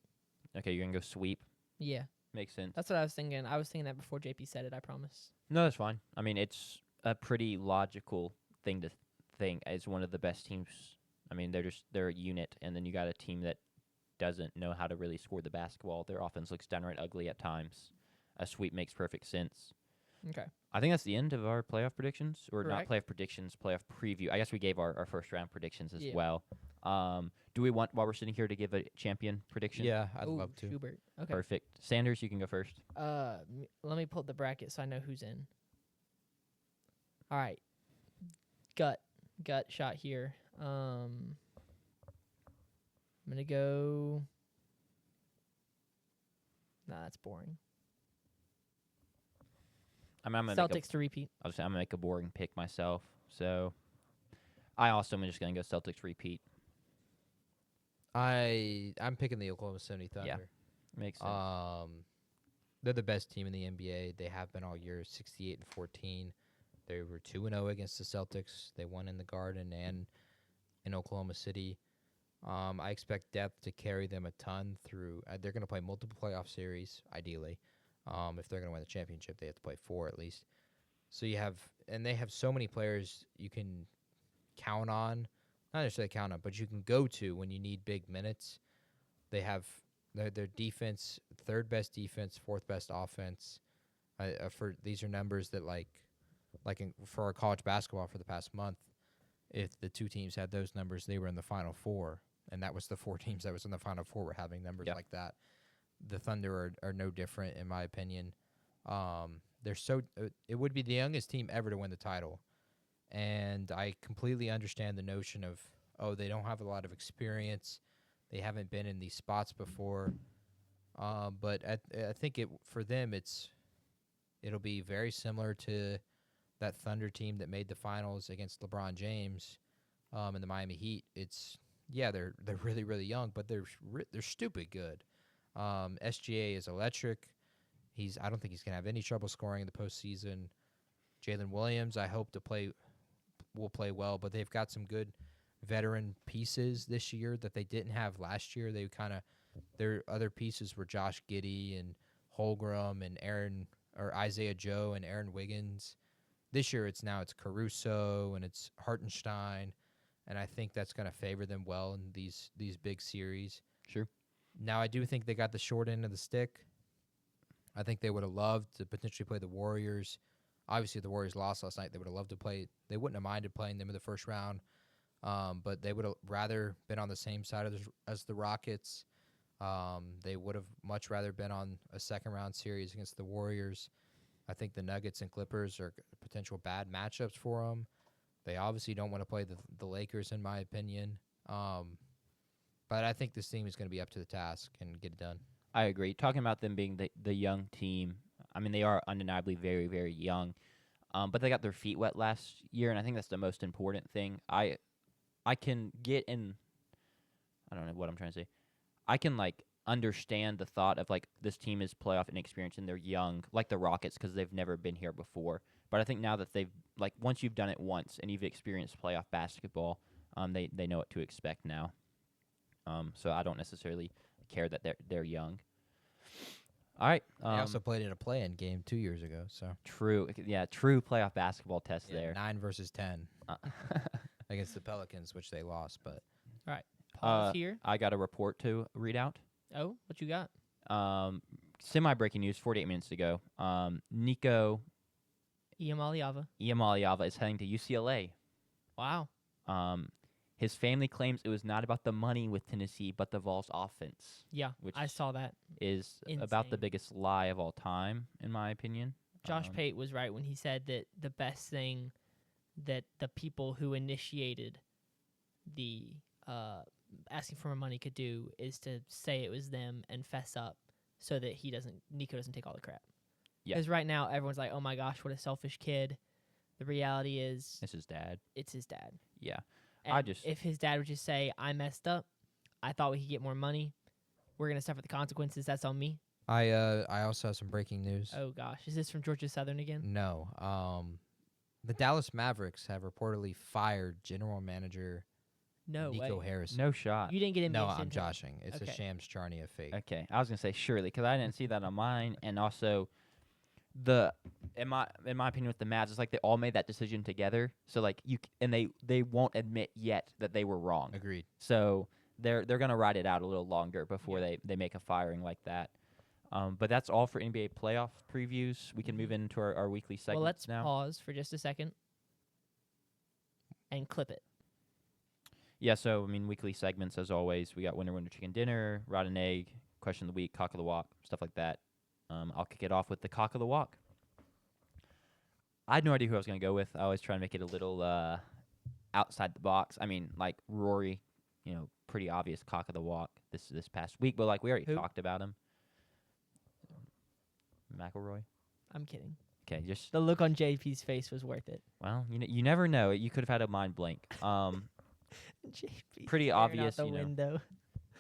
Okay, you're going to go sweep. Yeah, Makes sense. that's what I was thinking. I was thinking that before JP said it. I promise. No, that's fine. I mean, it's a pretty logical thing to think. It's one of the best teams. I mean, they're a unit, and then you got a team that doesn't know how to really score the basketball. Their offense looks downright ugly at times. A sweep makes perfect sense. Okay. I think that's the end of our playoff predictions, or not Correct. playoff predictions, playoff preview. I guess we gave our first round predictions as Yeah. well. Do we want, while we're sitting here, to give a champion prediction? Yeah, I'd Ooh, love to. Schubert. Okay. Perfect. Sanders, you can go first. Let me pull up the bracket so I know who's in. All right. Gut shot here. I'm gonna go. Nah, that's boring. I'm gonna Celtics to repeat. I'm gonna make a boring pick myself. So I also am just gonna go Celtics repeat. I'm picking the Oklahoma City Thunder. Yeah. Makes sense. They're the best team in the NBA. They have been all year, 68-14. They were 2-0 against the Celtics. They won in the Garden and in Oklahoma City. I expect depth to carry them a ton through. They're going to play multiple playoff series, ideally. If they're going to win the championship, they have to play 4 at least. So they have so many players you can count on. Not necessarily count on, but you can go to when you need big minutes. They have their defense, 3rd best defense, 4th best offense. These are numbers that for our college basketball for the past month, if the 2 teams had those numbers, they were in the Final Four, and that was the 4 teams that was in the Final Four were having numbers like that. The Thunder are no different, in my opinion. It would be the youngest team ever to win the title, and I completely understand the notion of, they don't have a lot of experience, they haven't been in these spots before, but I think for them it'll be very similar to that Thunder team that made the finals against LeBron James and the Miami Heat. They're really, really young, but they're stupid good. SGA is electric. I don't think he's gonna have any trouble scoring in the postseason. Jalen Williams, I hope will play well, but they've got some good veteran pieces this year that they didn't have last year. Their other pieces were Josh Giddey and Holmgren and Isaiah Joe and Aaron Wiggins. This year it's Caruso and it's Hartenstein, and I think that's going to favor them well in these big series. Sure. Now I do think they got the short end of the stick. I think they would have loved to potentially play the Warriors. Obviously, the Warriors lost last night. They would have loved to play. They wouldn't have minded playing them in the first round, but they would have rather been on the same side as the Rockets. They would have much rather been on a second-round series against the Warriors. I think the Nuggets and Clippers are potential bad matchups for them. They obviously don't want to play the Lakers, in my opinion. But I think this team is going to be up to the task and get it done. I agree. Talking about them being the young team, I mean, they are undeniably very, very young, but they got their feet wet last year, and I think that's the most important thing. I can get in. I don't know what I'm trying to say. I can understand the thought of like this team is playoff inexperienced and they're young, like the Rockets, because they've never been here before. But I think now that they've like once you've done it once and you've experienced playoff basketball, they know what to expect now. So I don't necessarily care that they're young. All right. They also played in a play-in game 2 years ago. So True. Yeah, true playoff basketball test yeah, there. 9 versus 10 Uh, against the Pelicans, which they lost. But Pause here. I got a report to read out. Oh, what you got? Semi-breaking news 48 minutes ago. Nico Iamaliava. Iamaliava is heading to UCLA. Wow. His family claims it was not about the money with Tennessee, but the Vols offense Yeah, Which I saw that. is about the Insane. biggest lie of all time, in my opinion. Josh Pate was right when he said that the best thing that the people who initiated the asking for more money could do is to say it was them and fess up so that Nico doesn't take all the crap. Yeah. Because right now everyone's like, oh my gosh, what a selfish kid. The reality is It's his dad. it's his dad. Yeah. And if his dad would just say, I messed up, I thought we could get more money, we're going to suffer the consequences, that's on me. I also have some breaking news. Oh gosh, is this from Georgia Southern again? No. The Dallas Mavericks have reportedly fired general manager No Nico way. Harrison. No shot. You didn't get No, mentioned. I'm joshing. It's Okay. a Shams Charnia fake. Okay, I was gonna say surely because I didn't see that on mine, and also in my opinion with the Mavs, it's like they all made that decision together. So like they won't admit yet that they were wrong. Agreed. So they're gonna ride it out a little longer before they make a firing like that. But that's all for NBA playoff previews. We can move into our weekly segments Well, let's now. pause for just a second and clip it. Yeah, so I mean weekly segments as always. We got winner chicken dinner, rotten egg, question of the week, cock of the walk, stuff like that. I'll kick it off with the cock of the walk. I had no idea who I was going to go with. I always try to make it a little outside the box. I mean, like Rory, pretty obvious cock of the walk this past week, but like we already Who? talked about him. McElroy. I'm kidding. Okay, just The look on JP's face was worth it. well, you never know. You could have had a mind blank. JP Pretty staring obvious, out the you know. window.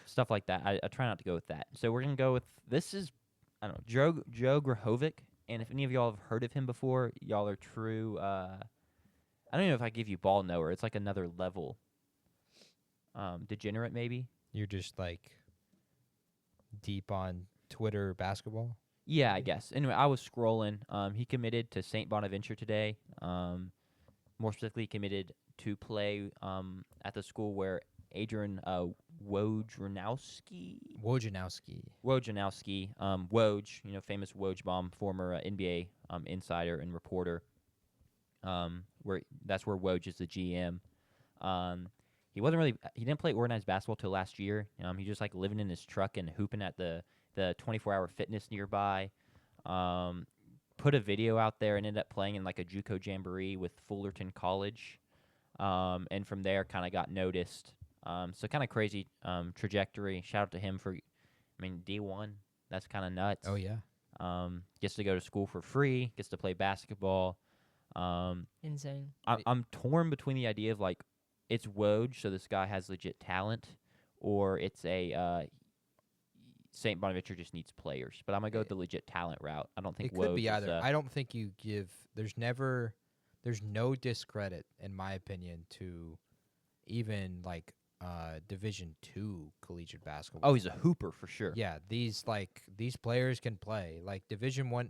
Stuff like that. I try not to go with that. So we're gonna go with this is I don't know Joe Grahovic, and if any of y'all have heard of him before, y'all are true. I don't even know if I give you ball knower. It's like another level. Degenerate maybe. You're just like deep on Twitter basketball. Yeah, I guess. Anyway, I was scrolling. He committed to St. Bonaventure today. More specifically, committed to play at the school where Adrian Wojnarowski, Woj, famous Woj bomb, former NBA insider and reporter. That's where Woj is the GM. He didn't play organized basketball till last year. He just like living in his truck and hooping at the 24-hour fitness nearby. Put a video out there and ended up playing in like a JUCO jamboree with Fullerton College. And from there kind of got noticed. So kind of crazy trajectory. Shout out to him for, D1. That's kind of nuts. Oh yeah. Gets to go to school for free. Gets to play basketball. Insane. I'm torn between the idea of like it's Woj, so this guy has legit talent, or it's a St. Bonaventure just needs players. But I'm gonna go with the legit talent route. I don't think It could Woj be is, either. I don't think you give. There's no discredit, in my opinion, to even like Division II collegiate basketball. Oh, he's a hooper for sure. Yeah, these players can play. Like Division I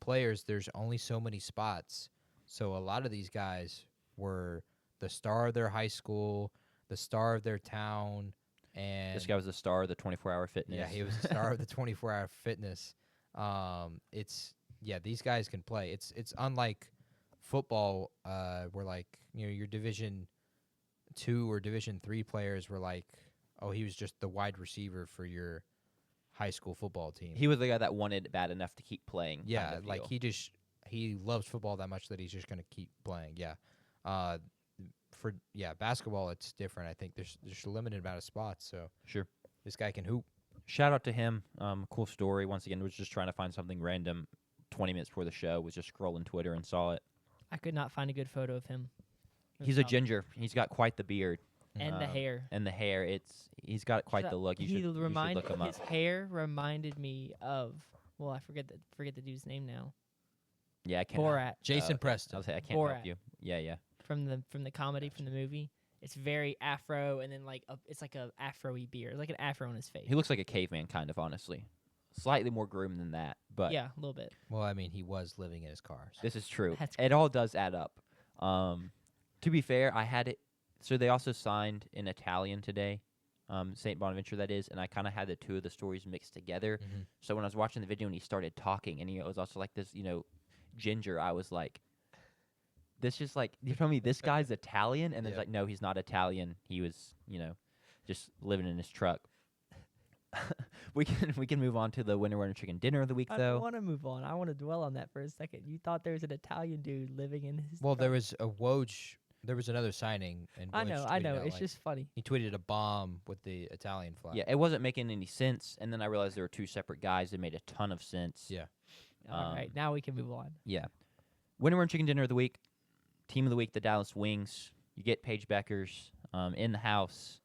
players, there's only so many spots. So a lot of these guys were the star of their high school, the star of their town, and This guy was the star of the 24-hour fitness. yeah, he was the star of the 24-hour fitness. These guys can play. It's unlike football, where like your Division II or Division III players were like, oh, he was just the wide receiver for your high school football team. He was the guy that wanted it bad enough to keep playing. Yeah, kind of like deal. he loves football that much that he's just gonna keep playing. Yeah, basketball it's different. I think there's a limited amount of spots, so Sure. this guy can hoop. Shout out to him. Cool story. Once again, was just trying to find something random. 20 minutes before the show, was just scrolling Twitter and saw it. I could not find a good photo of him. It was He's a tough. ginger. He's got quite the beard. And the hair. And the hair. He's got quite the look. You should look him up. His hair reminded me of. Well, I forget the dude's name now. Yeah, I can't. Borat Jason Preston. I'll say I can't help Borat. you. Yeah. from the comedy from the movie. It's very afro, and then it's like a afro-y beard, like an afro on his face. He looks like a caveman, kind of, honestly. Slightly more groomed than that, but yeah, a little bit. Well, I mean, he was living in his car. So. this is true. That's It all does add up. To be fair, I had it. So they also signed an Italian today, St. Bonaventure, that is, and I kind of had the two of the stories mixed together. Mhm. So when I was watching the video and he started talking, and he was also like this, ginger, I was like, this just like, you tell me this guy's Italian? And then it's Yeah. like, no, he's not Italian. He was, just living in his truck. we can move on to the winner chicken dinner of the week, I though. don't want to move on. I want to dwell on that for a second. You thought there was an Italian dude living in his. Well, truck. there was a Woj. There was another signing, and I Woj know. tweeted out, It's like, just funny. he tweeted a bomb with the Italian flag. Yeah, it wasn't making any sense, and then I realized there were two separate guys that made a ton of sense. Yeah. All right, now we can move on. Yeah. Winner chicken dinner of the week, team of the week, the Dallas Wings. You get Paige Beckers in the house.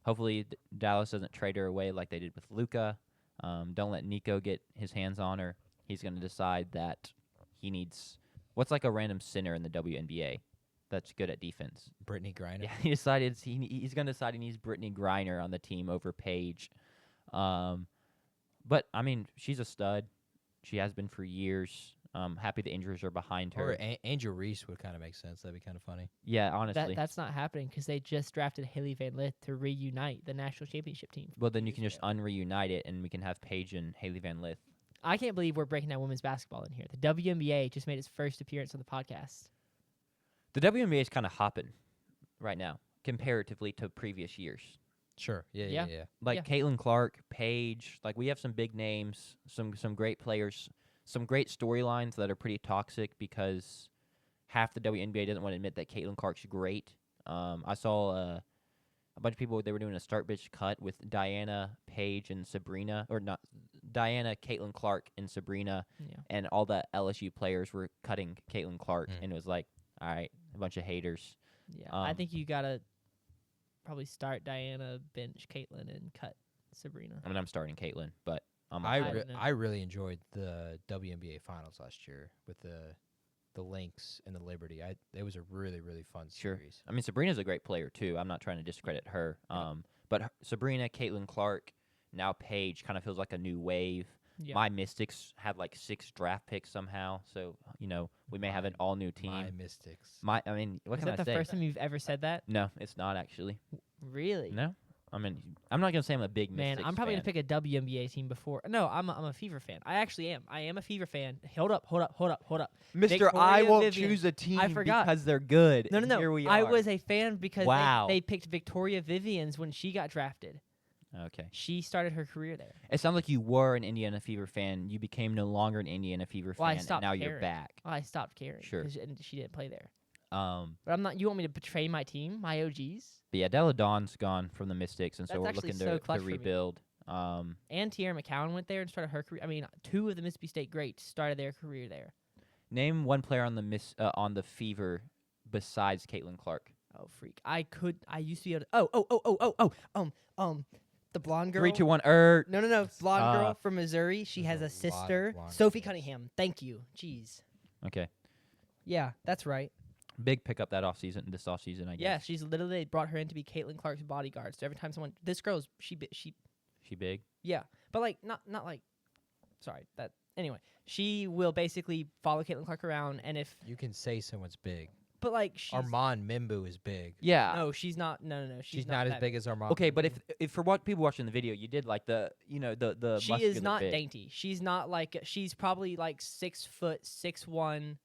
Hopefully Dallas doesn't trade her away like they did with Luka. Don't let Nico get his hands on her. He's going to decide that he needs what's like a random center in the WNBA that's good at defense. Brittany Griner. Yeah, he decided he's going to decide he needs Brittany Griner on the team over Paige. But I mean, she's a stud. She has been for years. Happy the injuries are behind her. Or Angel Reese would kind of make sense. That'd be kind of funny. Yeah, honestly. That's not happening because they just drafted Haley Van Lith to reunite the national championship team. Well, then you can just unreunite it, and we can have Paige and Haley Van Lith. I can't believe we're breaking down women's basketball in here. The WNBA just made its first appearance on the podcast. The WNBA is kind of hopping right now, comparatively to previous years. Sure. Yeah. Yeah. Like Caitlin Clark, Paige, like we have some big names, some great players, some great storylines that are pretty toxic because half the WNBA doesn't want to admit that Caitlin Clark's great. I saw a bunch of people, they were doing a start bitch cut with Diana, Paige, and Sabrina, or not Diana, Caitlin Clark, and Sabrina, Yeah. and all the LSU players were cutting Caitlin Clark, Mm. and it was like, all right, a bunch of haters. Yeah. I Um, think you gotta probably start Diana, bench Caitlin, and cut Sabrina. I mean, I'm starting Caitlin, but I don't know. I really enjoyed the WNBA finals last year with the Lynx and the Liberty. It was a really fun Sure. series. I mean, Sabrina's a great player too. I'm not trying to discredit her. But Sabrina, Caitlin Clark, now Paige kind of feels like a new wave. Yeah. My Mystics had like 6 draft picks somehow, so we may have an all new team. My Mystics. I mean, what Is can that I the say? first time you've ever said that? No, it's not actually. Really? No, I mean, I'm not gonna say I'm a big Man, Mystics I'm probably fan. gonna pick a WNBA team before. No, I'm a Fever fan. I actually am. I am a Fever fan. Hold up. Mister, I won't choose a team forgot. because they're good. No. Here we I are. was a fan because Wow. they picked Victoria Vivians when she got drafted. Okay. She started her career there. It sounds like you were an Indiana Fever fan. You became no longer an Indiana Fever Well, I fan, and stopped now you're caring. back. Well, I stopped caring. Sure. And she didn't play there. But But I'm not. You want me to betray my team, my OGs? yeah, Della Dawn's gone from the Mystics, and so That's we're actually looking so to clutch for me. rebuild. And Tierra McCowan went there and started her career. I mean, 2 of the Mississippi State greats started their career there. Name one player on the Fever besides Caitlin Clark. Oh freak! I used to be able to. The blonde girl. 3, 2, 1. No. Blonde girl Tough. from Missouri. She has There's a a lot of sister, blonde Sophie girls. Cunningham. Thank you. Jeez. Okay, Yeah, that's right. big pickup that this offseason, I guess. Yeah, she's literally they brought her in to be Caitlin Clark's bodyguard. So every time someone, this girl's she She big. yeah, but like not like, sorry that anyway. She will basically follow Caitlin Clark around, and if You can say someone's big. but like she's Armand Mimbu is big. Yeah. no, she's not. No, She's not as that big as Armand. Okay, but Mimbu. if for what people watching the video, you did like the the she muscular is not bit. dainty. She's not like she's probably like 6'6'1".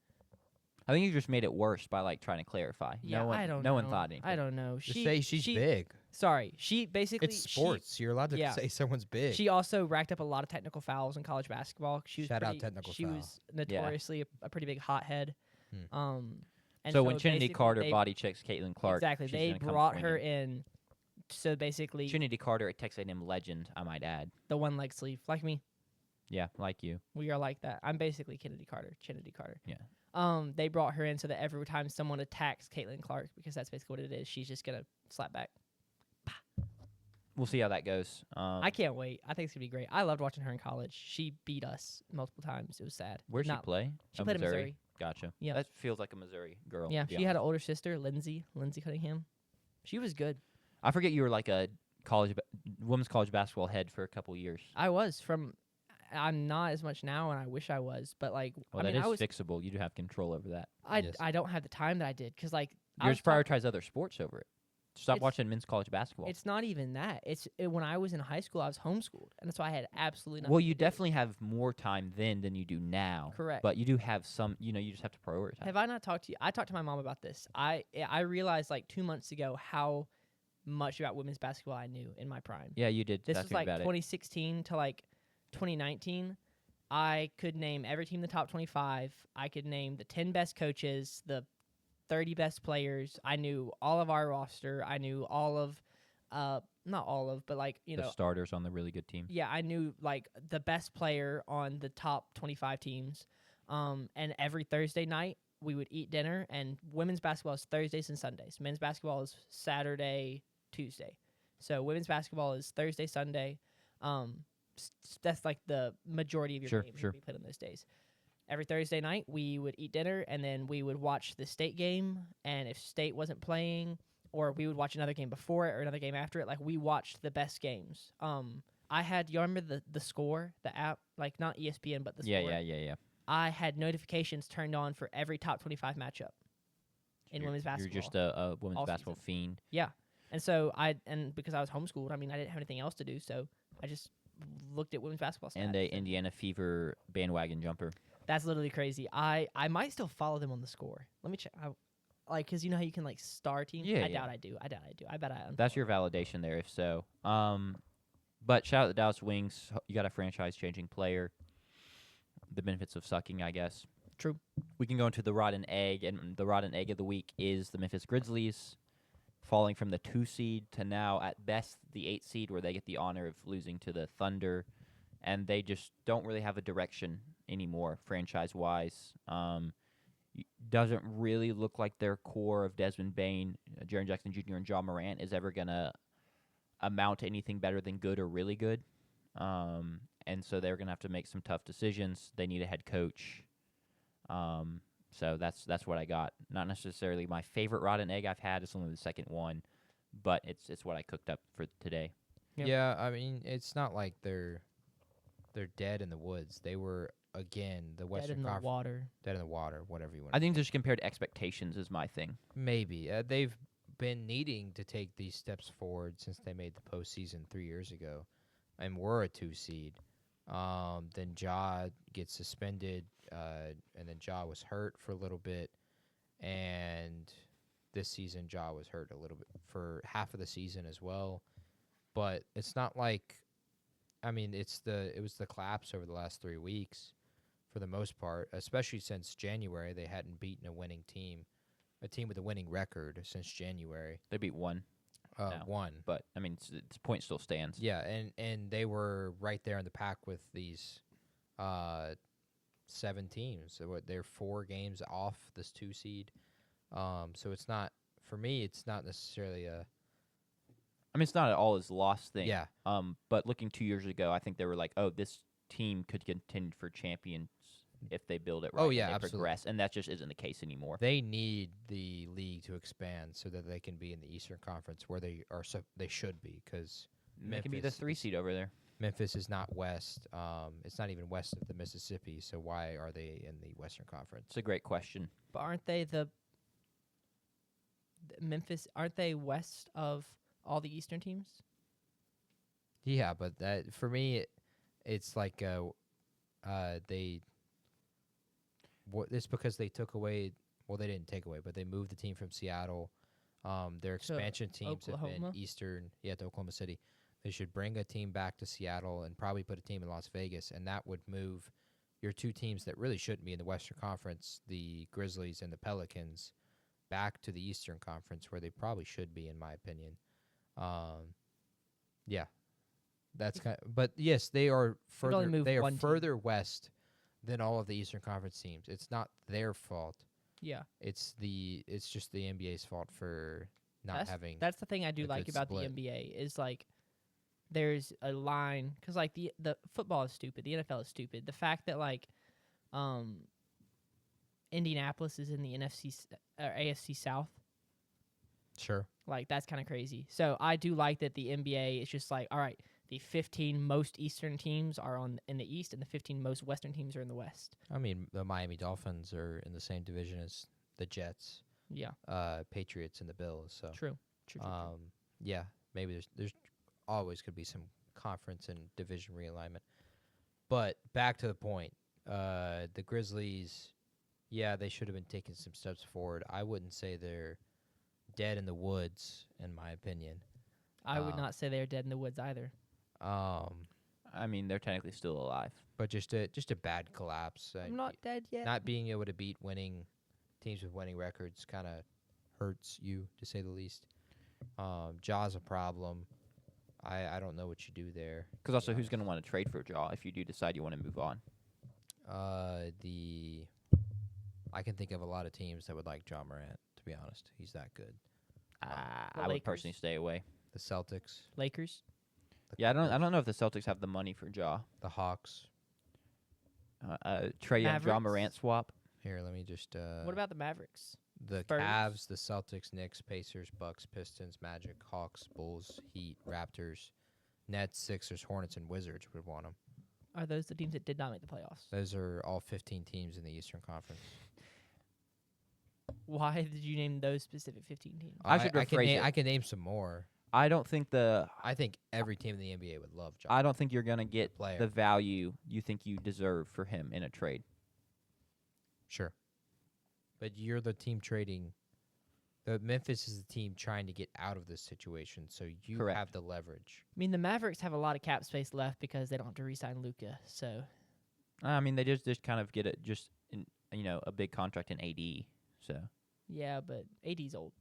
I think you just made it worse by like trying to clarify. Yeah, no one, I don't. no know. one thought anything. I don't know. just say she's big. Sorry, she basically It's sports. You're allowed to yeah. say someone's big. She also racked up a lot of technical fouls in college basketball. She was Shout out pretty, technical She foul. was notoriously a pretty big hothead. Hmm. And So when Trinity basically Carter they- body checks Caitlin Clark, exactly, she's they gonna come brought her swinging. in. So basically, Trinity Carter, a Texas A&M legend, I might add. the one leg sleeve, like me, Yeah, like you. we are like that. I'm basically Kennedy Carter. Yeah. They brought her in so that every time someone attacks Caitlin Clark, because that's basically what it is, she's just gonna slap back. we'll see how that goes. I can't wait. I think it's gonna be great. I loved watching her in college. She beat us multiple times. It was sad. Where'd she Not- play? She Oh, played at Missouri. Gotcha. Yeah. That feels like a Missouri girl. Yeah, to be she had an honest. older sister, Lindsay Cunningham. She was good. I forget you were like a women's college basketball head for a couple years. I was from. I'm not as much now, and I wish I was. But like, Well, I mean, that I was. is fixable. You do have control over that. Yes. I don't have the time that I did because like I You was just talk- prioritize other sports over it. Stop It's- watching men's college basketball. It's not even that. When I was in high school, I was homeschooled, and that's why I had absolutely nothing. Well, to you do. definitely have more time then than you do now. Correct. But you do have some. You just have to prioritize. Have I not talked to you? I talked to my mom about this. I realized like 2 months ago how much about women's basketball I knew in my prime. Yeah, you did. This talk was to me like about it. 2016 to like 2019. I could name every team in the top 25. I could name the 10 best coaches, the 30 best players. I knew all of our roster. I knew all of, not all of, but like, you the know, starters on the really good team. yeah, I knew like the best player on the top 25 teams. And every Thursday night we would eat dinner, and women's basketball is Thursdays and Sundays. Men's basketball is Saturday, Tuesday. So women's basketball is Thursday, Sunday. That's like the majority of your Sure, games sure. would be played on those days. Every Thursday night we would eat dinner, and then we would watch the state game. And if state wasn't playing, or we would watch another game before it or another game after it, like we watched the best games. I had, you remember the score, the app, like not ESPN, but the Yeah, score. yeah. I had notifications turned on for every top 25 matchup in women's basketball. You're just a women's all basketball fiend. And so because I was homeschooled, I mean, I didn't have anything else to do, so I just looked at women's basketball stats. And a Indiana Fever bandwagon jumper. That's literally crazy. I might still follow them on the score. Let me check. Because you know how you can like star teams? Yeah, I yeah. doubt I do. I bet I That's your validation there, if so. But shout out the Dallas Wings. You got a franchise-changing player. The benefits of sucking, I guess. True. We can go into the rotten egg, and the rotten egg of the week is the Memphis Grizzlies, falling from the 2 seed to now, at best, the 8 seed, where they get the honor of losing to the Thunder, and they just don't really have a direction anymore, franchise-wise. Doesn't really look like their core of Desmond Bain, Jaren Jackson Jr., and John Morant is ever going to amount to anything better than good or really good. And so they're going to have to make some tough decisions. They need a head coach. So that's what I got. Not necessarily my favorite rotten egg I've had. It's only the second one, but it's what I cooked up for today. Yep. Yeah, I mean, it's not like they're dead in the woods. They were, again, the Dead Western in the Conference. water. Dead in the water, whatever you want. I think just compared to expectations is my thing. Maybe. They've been needing to take these steps forward since they made the postseason 3 years ago and were a 2 seed. Then Ja gets suspended, and then Ja was hurt for a little bit. And this season, Ja was hurt a little bit for half of the season as well. But it's not like, I mean, it was the collapse over the last 3 weeks for the most part, especially since January. They hadn't beaten a winning team, a team with a winning record since January. They beat one, No. One. but I mean, its point still stands. Yeah, and they were right there in the pack with these 7 teams. So they're 4 games off this 2 seed. So it's not, for me, it's not necessarily a, I mean, it's not at all as lost thing. yeah. But looking 2 years ago, I think they were like, oh, this team could contend for champions if they build it right. Oh, and yeah, they absolutely. progress, and that just isn't the case anymore. They need the league to expand so that they can be in the Eastern Conference where they are. They should be, because They can be the Memphis 3 is- seed over there. Memphis is not west. It's not even west of the Mississippi. So why are they in the Western Conference? It's a great question. But aren't they Memphis? Aren't they west of all the Eastern teams? Yeah, but that for me, it's like they. It's because they took away. Well, they didn't take away, but they moved the team from Seattle. Their To expansion teams have been Oklahoma? Eastern. Yeah, to Oklahoma City. They should bring a team back to Seattle and probably put a team in Las Vegas, and that would move your 2 teams that really shouldn't be in the Western Conference, the Grizzlies and the Pelicans, back to the Eastern Conference where they probably should be, in my opinion. Yeah, that's kind. But yes, they are They've only further. moved They are one team. further west than all of the Eastern Conference teams. It's not their fault. Yeah. It's just the NBA's fault for not having. That's the thing I do a like good about split. the NBA is like there's a line because like the football is stupid, the NFL is stupid. The fact that like Indianapolis is in the AFC South, Sure. like that's kind of crazy. So I do like that the NBA is just like, all right, the 15 most Eastern teams are in the East, and the 15 most Western teams are in the West. I mean, the Miami Dolphins are in the same division as the Jets, Yeah, Patriots, and the Bills. So, true. yeah, maybe there's always could be some conference and division realignment. But back to the point, the Grizzlies, yeah, they should have been taking some steps forward. I wouldn't say they're dead in the woods, in my opinion. I would not say they're dead in the woods either. I mean, they're technically still alive. But just a bad collapse. I'm not dead yet. Not being able to beat teams with winning records kind of hurts you, to say the least. Jaw's a problem. I don't know what you do there. Because also, who's going to want to trade for Jaw if you do decide you want to move on? I can think of a lot of teams that would like John Morant, to be honest. He's that good. The I would Lakers? personally stay away. The Celtics. Lakers. The Yeah, I Clippers, don't know if the Celtics have the money for Jaw. The Hawks. Trey Young, Jaw Mavericks? Morant swap. Here, let me just. What about the Mavericks? the Spurs? Cavs, the Celtics, Knicks, Pacers, Bucks, Pistons, Magic, Hawks, Bulls, Heat, Raptors, Nets, Sixers, Hornets, and Wizards would want them. Are those the teams that did not make the playoffs? Those are all 15 teams in the Eastern Conference. Why did you name those specific 15 teams? I should rephrase it. I can name some more. I don't think I think every team in the NBA would love John. I don't think you're gonna get Player. the value you think you deserve for him in a trade. Sure. But you're the team trading. The Memphis is the team trying to get out of this situation, so you Correct. have the leverage. I mean, the Mavericks have a lot of cap space left because they don't have to re-sign Luka. So I mean, they just kind of get it just in, a big contract in AD. So yeah, but AD's old.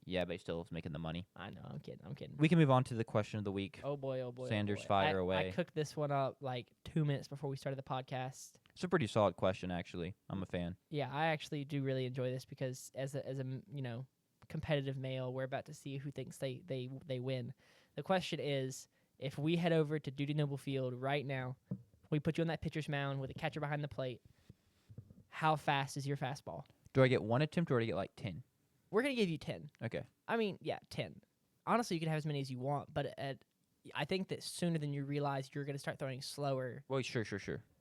yeah, but he still is making the money. I know. I'm kidding. We can move on to the question of the week. Oh boy. Oh boy. Sanders, oh boy. fire I away. cooked this one up like 2 minutes before we started the podcast. It's a pretty solid question, actually. I'm a fan. Yeah, I actually do really enjoy this because as a competitive male, we're about to see who thinks they win. The question is, if we head over to Duty Noble Field right now, we put you on that pitcher's mound with a catcher behind the plate. How fast is your fastball? Do I get one attempt or do I get like 10? We're gonna give you 10. Okay. I mean, yeah, 10. Honestly, you can have as many as you want, but I think that sooner than you realize, you're gonna start throwing slower. Well, sure.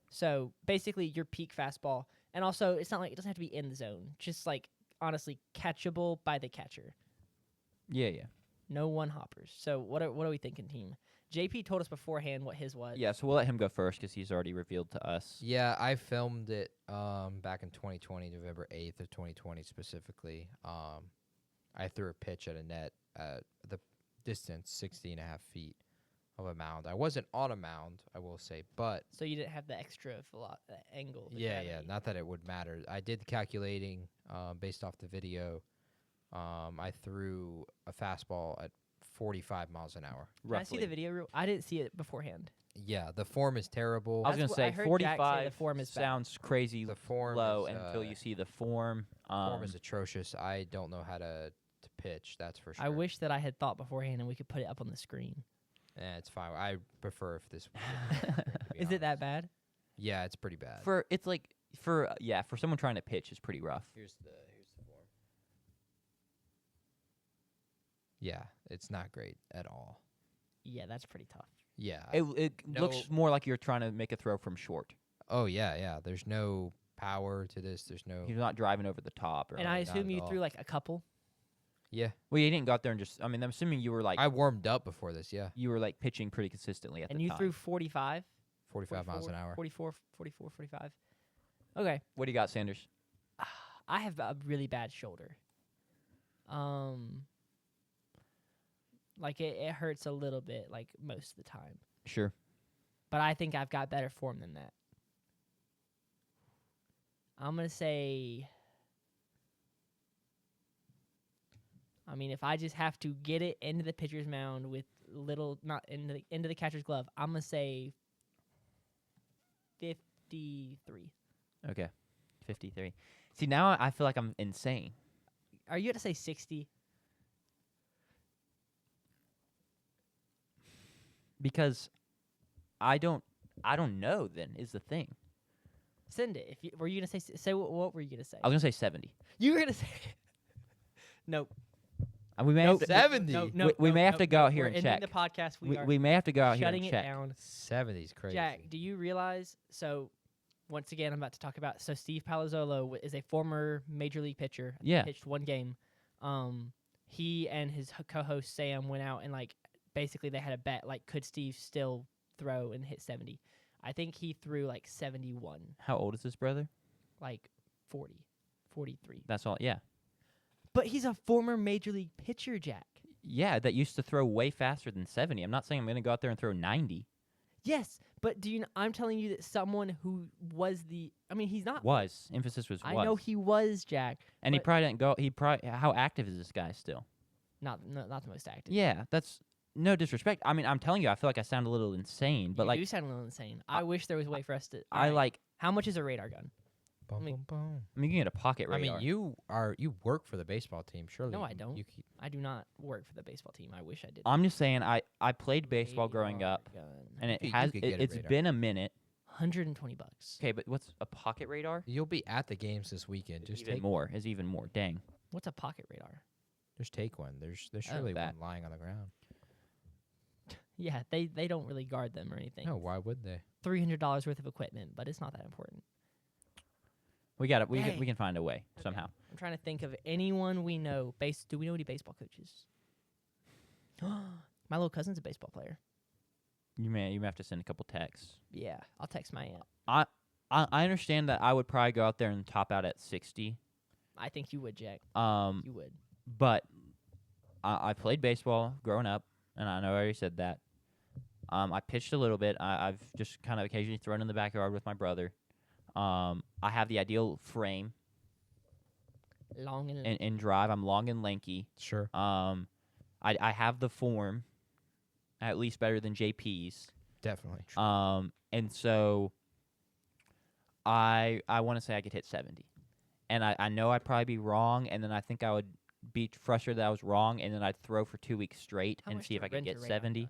So basically, your peak fastball, and also it's not like it doesn't have to be in the zone. Just like honestly, catchable by the catcher. Yeah. No one hoppers. So what are we thinking, team? JP told us beforehand what his was. Yeah, so we'll let him go first because he's already revealed to us. Yeah, I filmed it back in 2020, November 8th of 2020 specifically. I threw a pitch at a net at the distance, 60 and a half feet of a mound. I wasn't on a mound, I will say, but So you didn't have the extra angle. the yeah, gravity. not that it would matter. I did the calculating based off the video. I threw a fastball at 45 miles an hour. Can I see the video? I didn't see it beforehand. Yeah, the form is terrible. I was That's going what to I say heard Jack say 45 the form is bad. sounds crazy The form low is, until you see the form. Form is atrocious. I don't know how to pitch, that's for sure. I wish that I had thought beforehand and we could put it up on the screen. It's fine. I prefer if this was Is it that bad? Yeah, it's pretty bad. for someone trying to pitch is pretty rough. Here's the form. Yeah, it's not great at all. Yeah, that's pretty tough. Yeah. It No- looks more like you're trying to make a throw from short. Oh yeah. There's no power to this. There's no. You're not driving over the top. Or And I not assume at you all. threw like a couple. Yeah. well, you didn't go out there and just. I mean, I'm assuming you were like I warmed up before this. Yeah. you were like pitching pretty consistently at And the you time. threw 45. 45 miles an hour. 44, 45. Okay. What do you got, Sanders? I have a really bad shoulder. Like it hurts a little bit, like most of the time. Sure. But I think I've got better form than that. I'm gonna say. I mean, if I just have to get it into the pitcher's mound with not into the catcher's glove, I'm gonna say 53. Okay. 53. See, now I feel like I'm insane. Are you gonna say 60? Because I don't know. Then is the thing. Send it. If you, were you gonna say what were you gonna say? I was gonna say 70. You were gonna say. Nope. And we may have to, 70. We may have to go out here we're and ending check. the podcast. We are we may have to go out here shutting and it check. down. 70's crazy. Jack, do you realize? So, once again, I'm about to talk about. So, Steve Palazzolo is a former major league pitcher. I think he Yeah. pitched one game. He and his co-host Sam went out and basically they had a bet. Could Steve still throw and hit 70? I think he threw 71, How old is this brother? 40, 43. That's all. Yeah. But he's a former major league pitcher, Jack. Yeah, that used to throw way faster than 70. I'm not saying I'm going to go out there and throw 90. Yes, but I'm telling you that someone who was he's not. Was. Emphasis was I was. know he was, Jack. And he but- probably didn't go. How active is this guy still? Not the most active. Yeah, that's no disrespect. I mean, I'm telling you, I feel like I sound a little insane, but You do sound a little insane. I wish there was a way for us to. I Alright, How much is a radar gun? Boom, I mean- boom, boom. I mean, you can get a pocket I radar. mean, you work for the baseball team, surely. No, I don't. You keep, I do not work for the baseball team. I wish I did. I'm just saying, I played baseball growing Radar up, gun. and it You has could get a it's radar. been a minute. $120. Okay, but what's a pocket radar? you'll be at the games this weekend. Just Even take more is even more. Dang. What's a pocket radar? Just take one. There's Oh, surely that. one lying on the ground. Yeah, they don't really guard them or anything. No, why would they? $300 worth of equipment, but it's not that important. We got it. We Dang. can find a way Okay. somehow. I'm trying to think of anyone we know. Do we know any baseball coaches? My little cousin's a baseball player. You may have to send a couple texts. Yeah, I'll text my aunt. I understand that I would probably go out there and top out at 60. I think you would, Jack. Um, You would. but I played baseball growing up, and I know I already said that. I pitched a little bit. I've just kind of occasionally thrown in the backyard with my brother. I have the ideal frame Long and and drive. I'm long and lanky. Sure. I have the form, at least better than JP's. Definitely. And so I want to say I could hit 70. And I know I'd probably be wrong, and then I think I would be frustrated that I was wrong, and then I'd throw for 2 weeks straight How and much see to if I could rent a get radar 70. gun?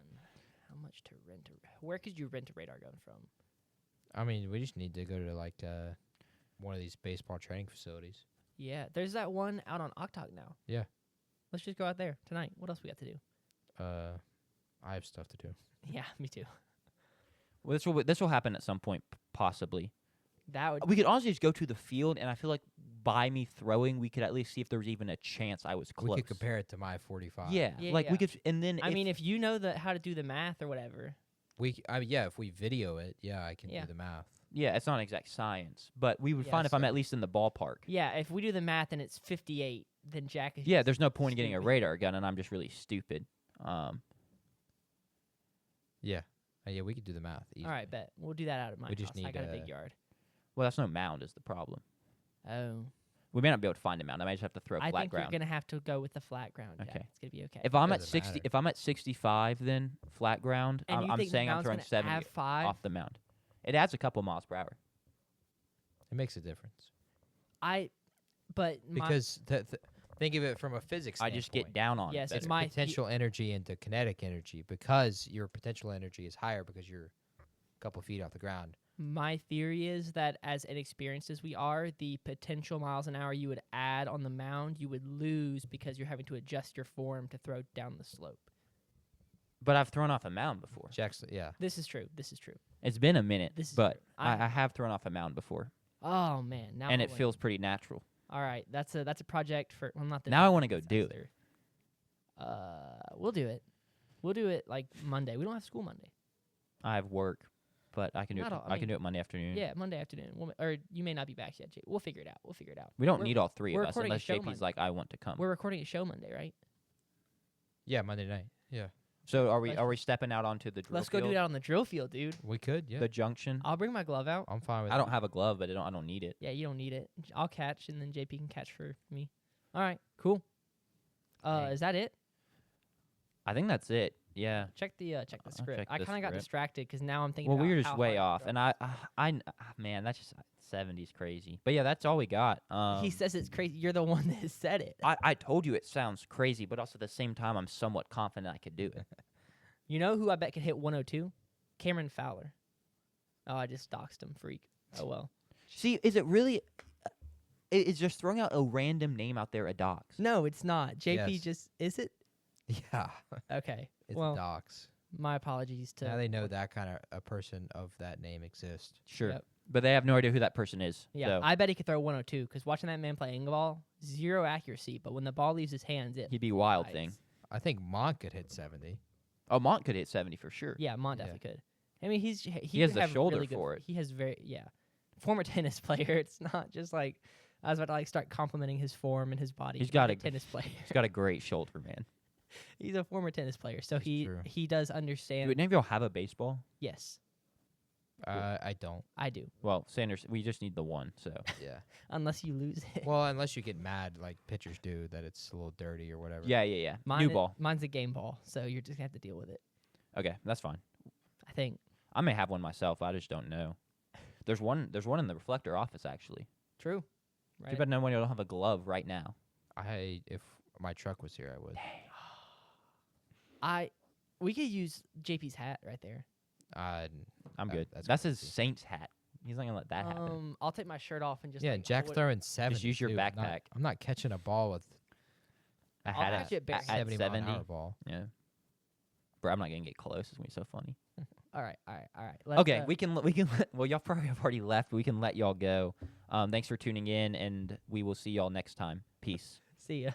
How much to rent where could you rent a radar gun from? I mean, we just need to go to one of these baseball training facilities. Yeah, there's that one out on Octok now. Yeah. Let's just go out there tonight. What else we got to do? I have stuff to do. Yeah, me too. Well, this will happen at some point, possibly. That would We could honestly just go to the field, and I feel like by me throwing, we could at least see if there was even a chance I was close. We could compare it to my 45. Yeah, Yeah, like yeah. we could, and then I mean, if you know how to do the math or whatever. If we video it, I can Yeah. do the math. yeah, it's not exact science, but we would Yeah, find if I'm so- at least in the ballpark. Yeah, if we do the math and it's 58, then Jack is. Yeah, just there's no point in getting a stupid. radar gun, and I'm just really stupid. Yeah. Yeah, we could do the math. All right, bet we'll do that out of my We house. just I need, got a big yard. Well, that's no mound is the problem. Oh, We may not be able to find a mound. I might just have to throw I flat think ground. we're gonna have to go with the flat ground. Jack. Okay. It's gonna be okay. If I'm at Doesn't 60, matter. if I'm at 65, then flat ground, and you I'm think saying the I'm mound's throwing gonna 70 have 5? off the mound. It adds a couple miles per hour. It makes a difference But because think of it from a physics. I just get standpoint. down on Yes, it. it's better. my potential energy into kinetic energy because your potential energy is higher because you're a couple feet off the ground. my theory is that as inexperienced as we are, the potential miles an hour you would add on the mound, you would lose because you're having to adjust your form to throw down the slope. But I've thrown off a mound before. Jackson, yeah. This is true. This is true. It's been a minute, This is but true. I- I have thrown off a mound before, Oh man, now and I it wanna- feels pretty natural. All right, that's a project for not this Now I wanna go semester. do it. We'll do it. We'll do it like Monday. We don't have school Monday. I have work, but I can do Not it. all- I I can mean, do it Monday afternoon. Yeah, Monday afternoon. Or you may not be back yet, Jay. We'll figure it out. We'll figure it out. We don't We're- need all three we're of us recording a unless show JP's Monday. like, I want to come. We're recording a show Monday, right? Yeah, Monday night. Yeah. So are let's we stepping out onto the drill Let's go do field? it out on the drill field, dude. We could, yeah. The junction. I'll bring my glove out. I'm fine with I don't that. have a glove, but I don't need it. Yeah, you don't need it. I'll catch, and then JP can catch for me. All right, cool. Dang. Is that it? I think that's it. Yeah. Check the I'll script. check I the kind of got script. distracted because now I'm thinking. Well, about we were just how way hard to off, throw. and man, that's just 70's crazy. But yeah, that's all we got. He says it's crazy. You're the one that said it. I told you it sounds crazy, but also at the same time, I'm somewhat confident I could do it. You know who I bet could hit 102? Cameron Fowler. Oh, I just doxed him, freak. Oh well. See, is it really? It's just throwing out a random name out there, a dox. No, it's not. JP Yes. just is it? Yeah, Okay. it's well, docs. my apologies to. Now they know that kind of a person of that name exists. Sure, Yep. but they have no idea who that person is. Yeah, so I bet he could throw 102 because watching that man play angle ball, 0 accuracy, but when the ball leaves his hands, it. he'd be wild flies. thing. I think Mont could hit 70. Oh, Mont could hit 70 for sure. Yeah, Mont Yeah. definitely could. I mean, he has would the have shoulder really good, for it. He has former tennis player. It's not just like I was about to like start complimenting his form and his body. He's got a a- tennis player. He's got a great shoulder, man. He's a former tennis player, so That's he true. he does understand. Do any of y'all have a baseball? Yes, I don't. I do. Well, Sanders, we just need the one. So Yeah. Unless you lose it. Well, unless you get mad like pitchers do that it's a little dirty or whatever. yeah. Mine New ball. Mine's a game ball, so you're just gonna have to deal with it. Okay, that's fine. I think. I may have one myself. I just don't know. There's one in the reflector office actually. True. Too Right. bad no one don't have a glove right now. If my truck was here, I would. We could use JP's hat right there. I'm That- good. that's That's his crazy. Saints hat. He's not gonna let that happen. I'll take my shirt off and just Yeah, like, Jack's hold it- throwing 70. use your too. backpack. I'm not catching a ball with A I'll hat catch it bare at 70 mile an 70. hour ball. Yeah. Bro, I'm not gonna get close. It's gonna be so funny. All right. Let's, Okay, we can well, y'all probably have already left. But we can let y'all go. Thanks for tuning in, and we will see y'all next time. Peace. see ya.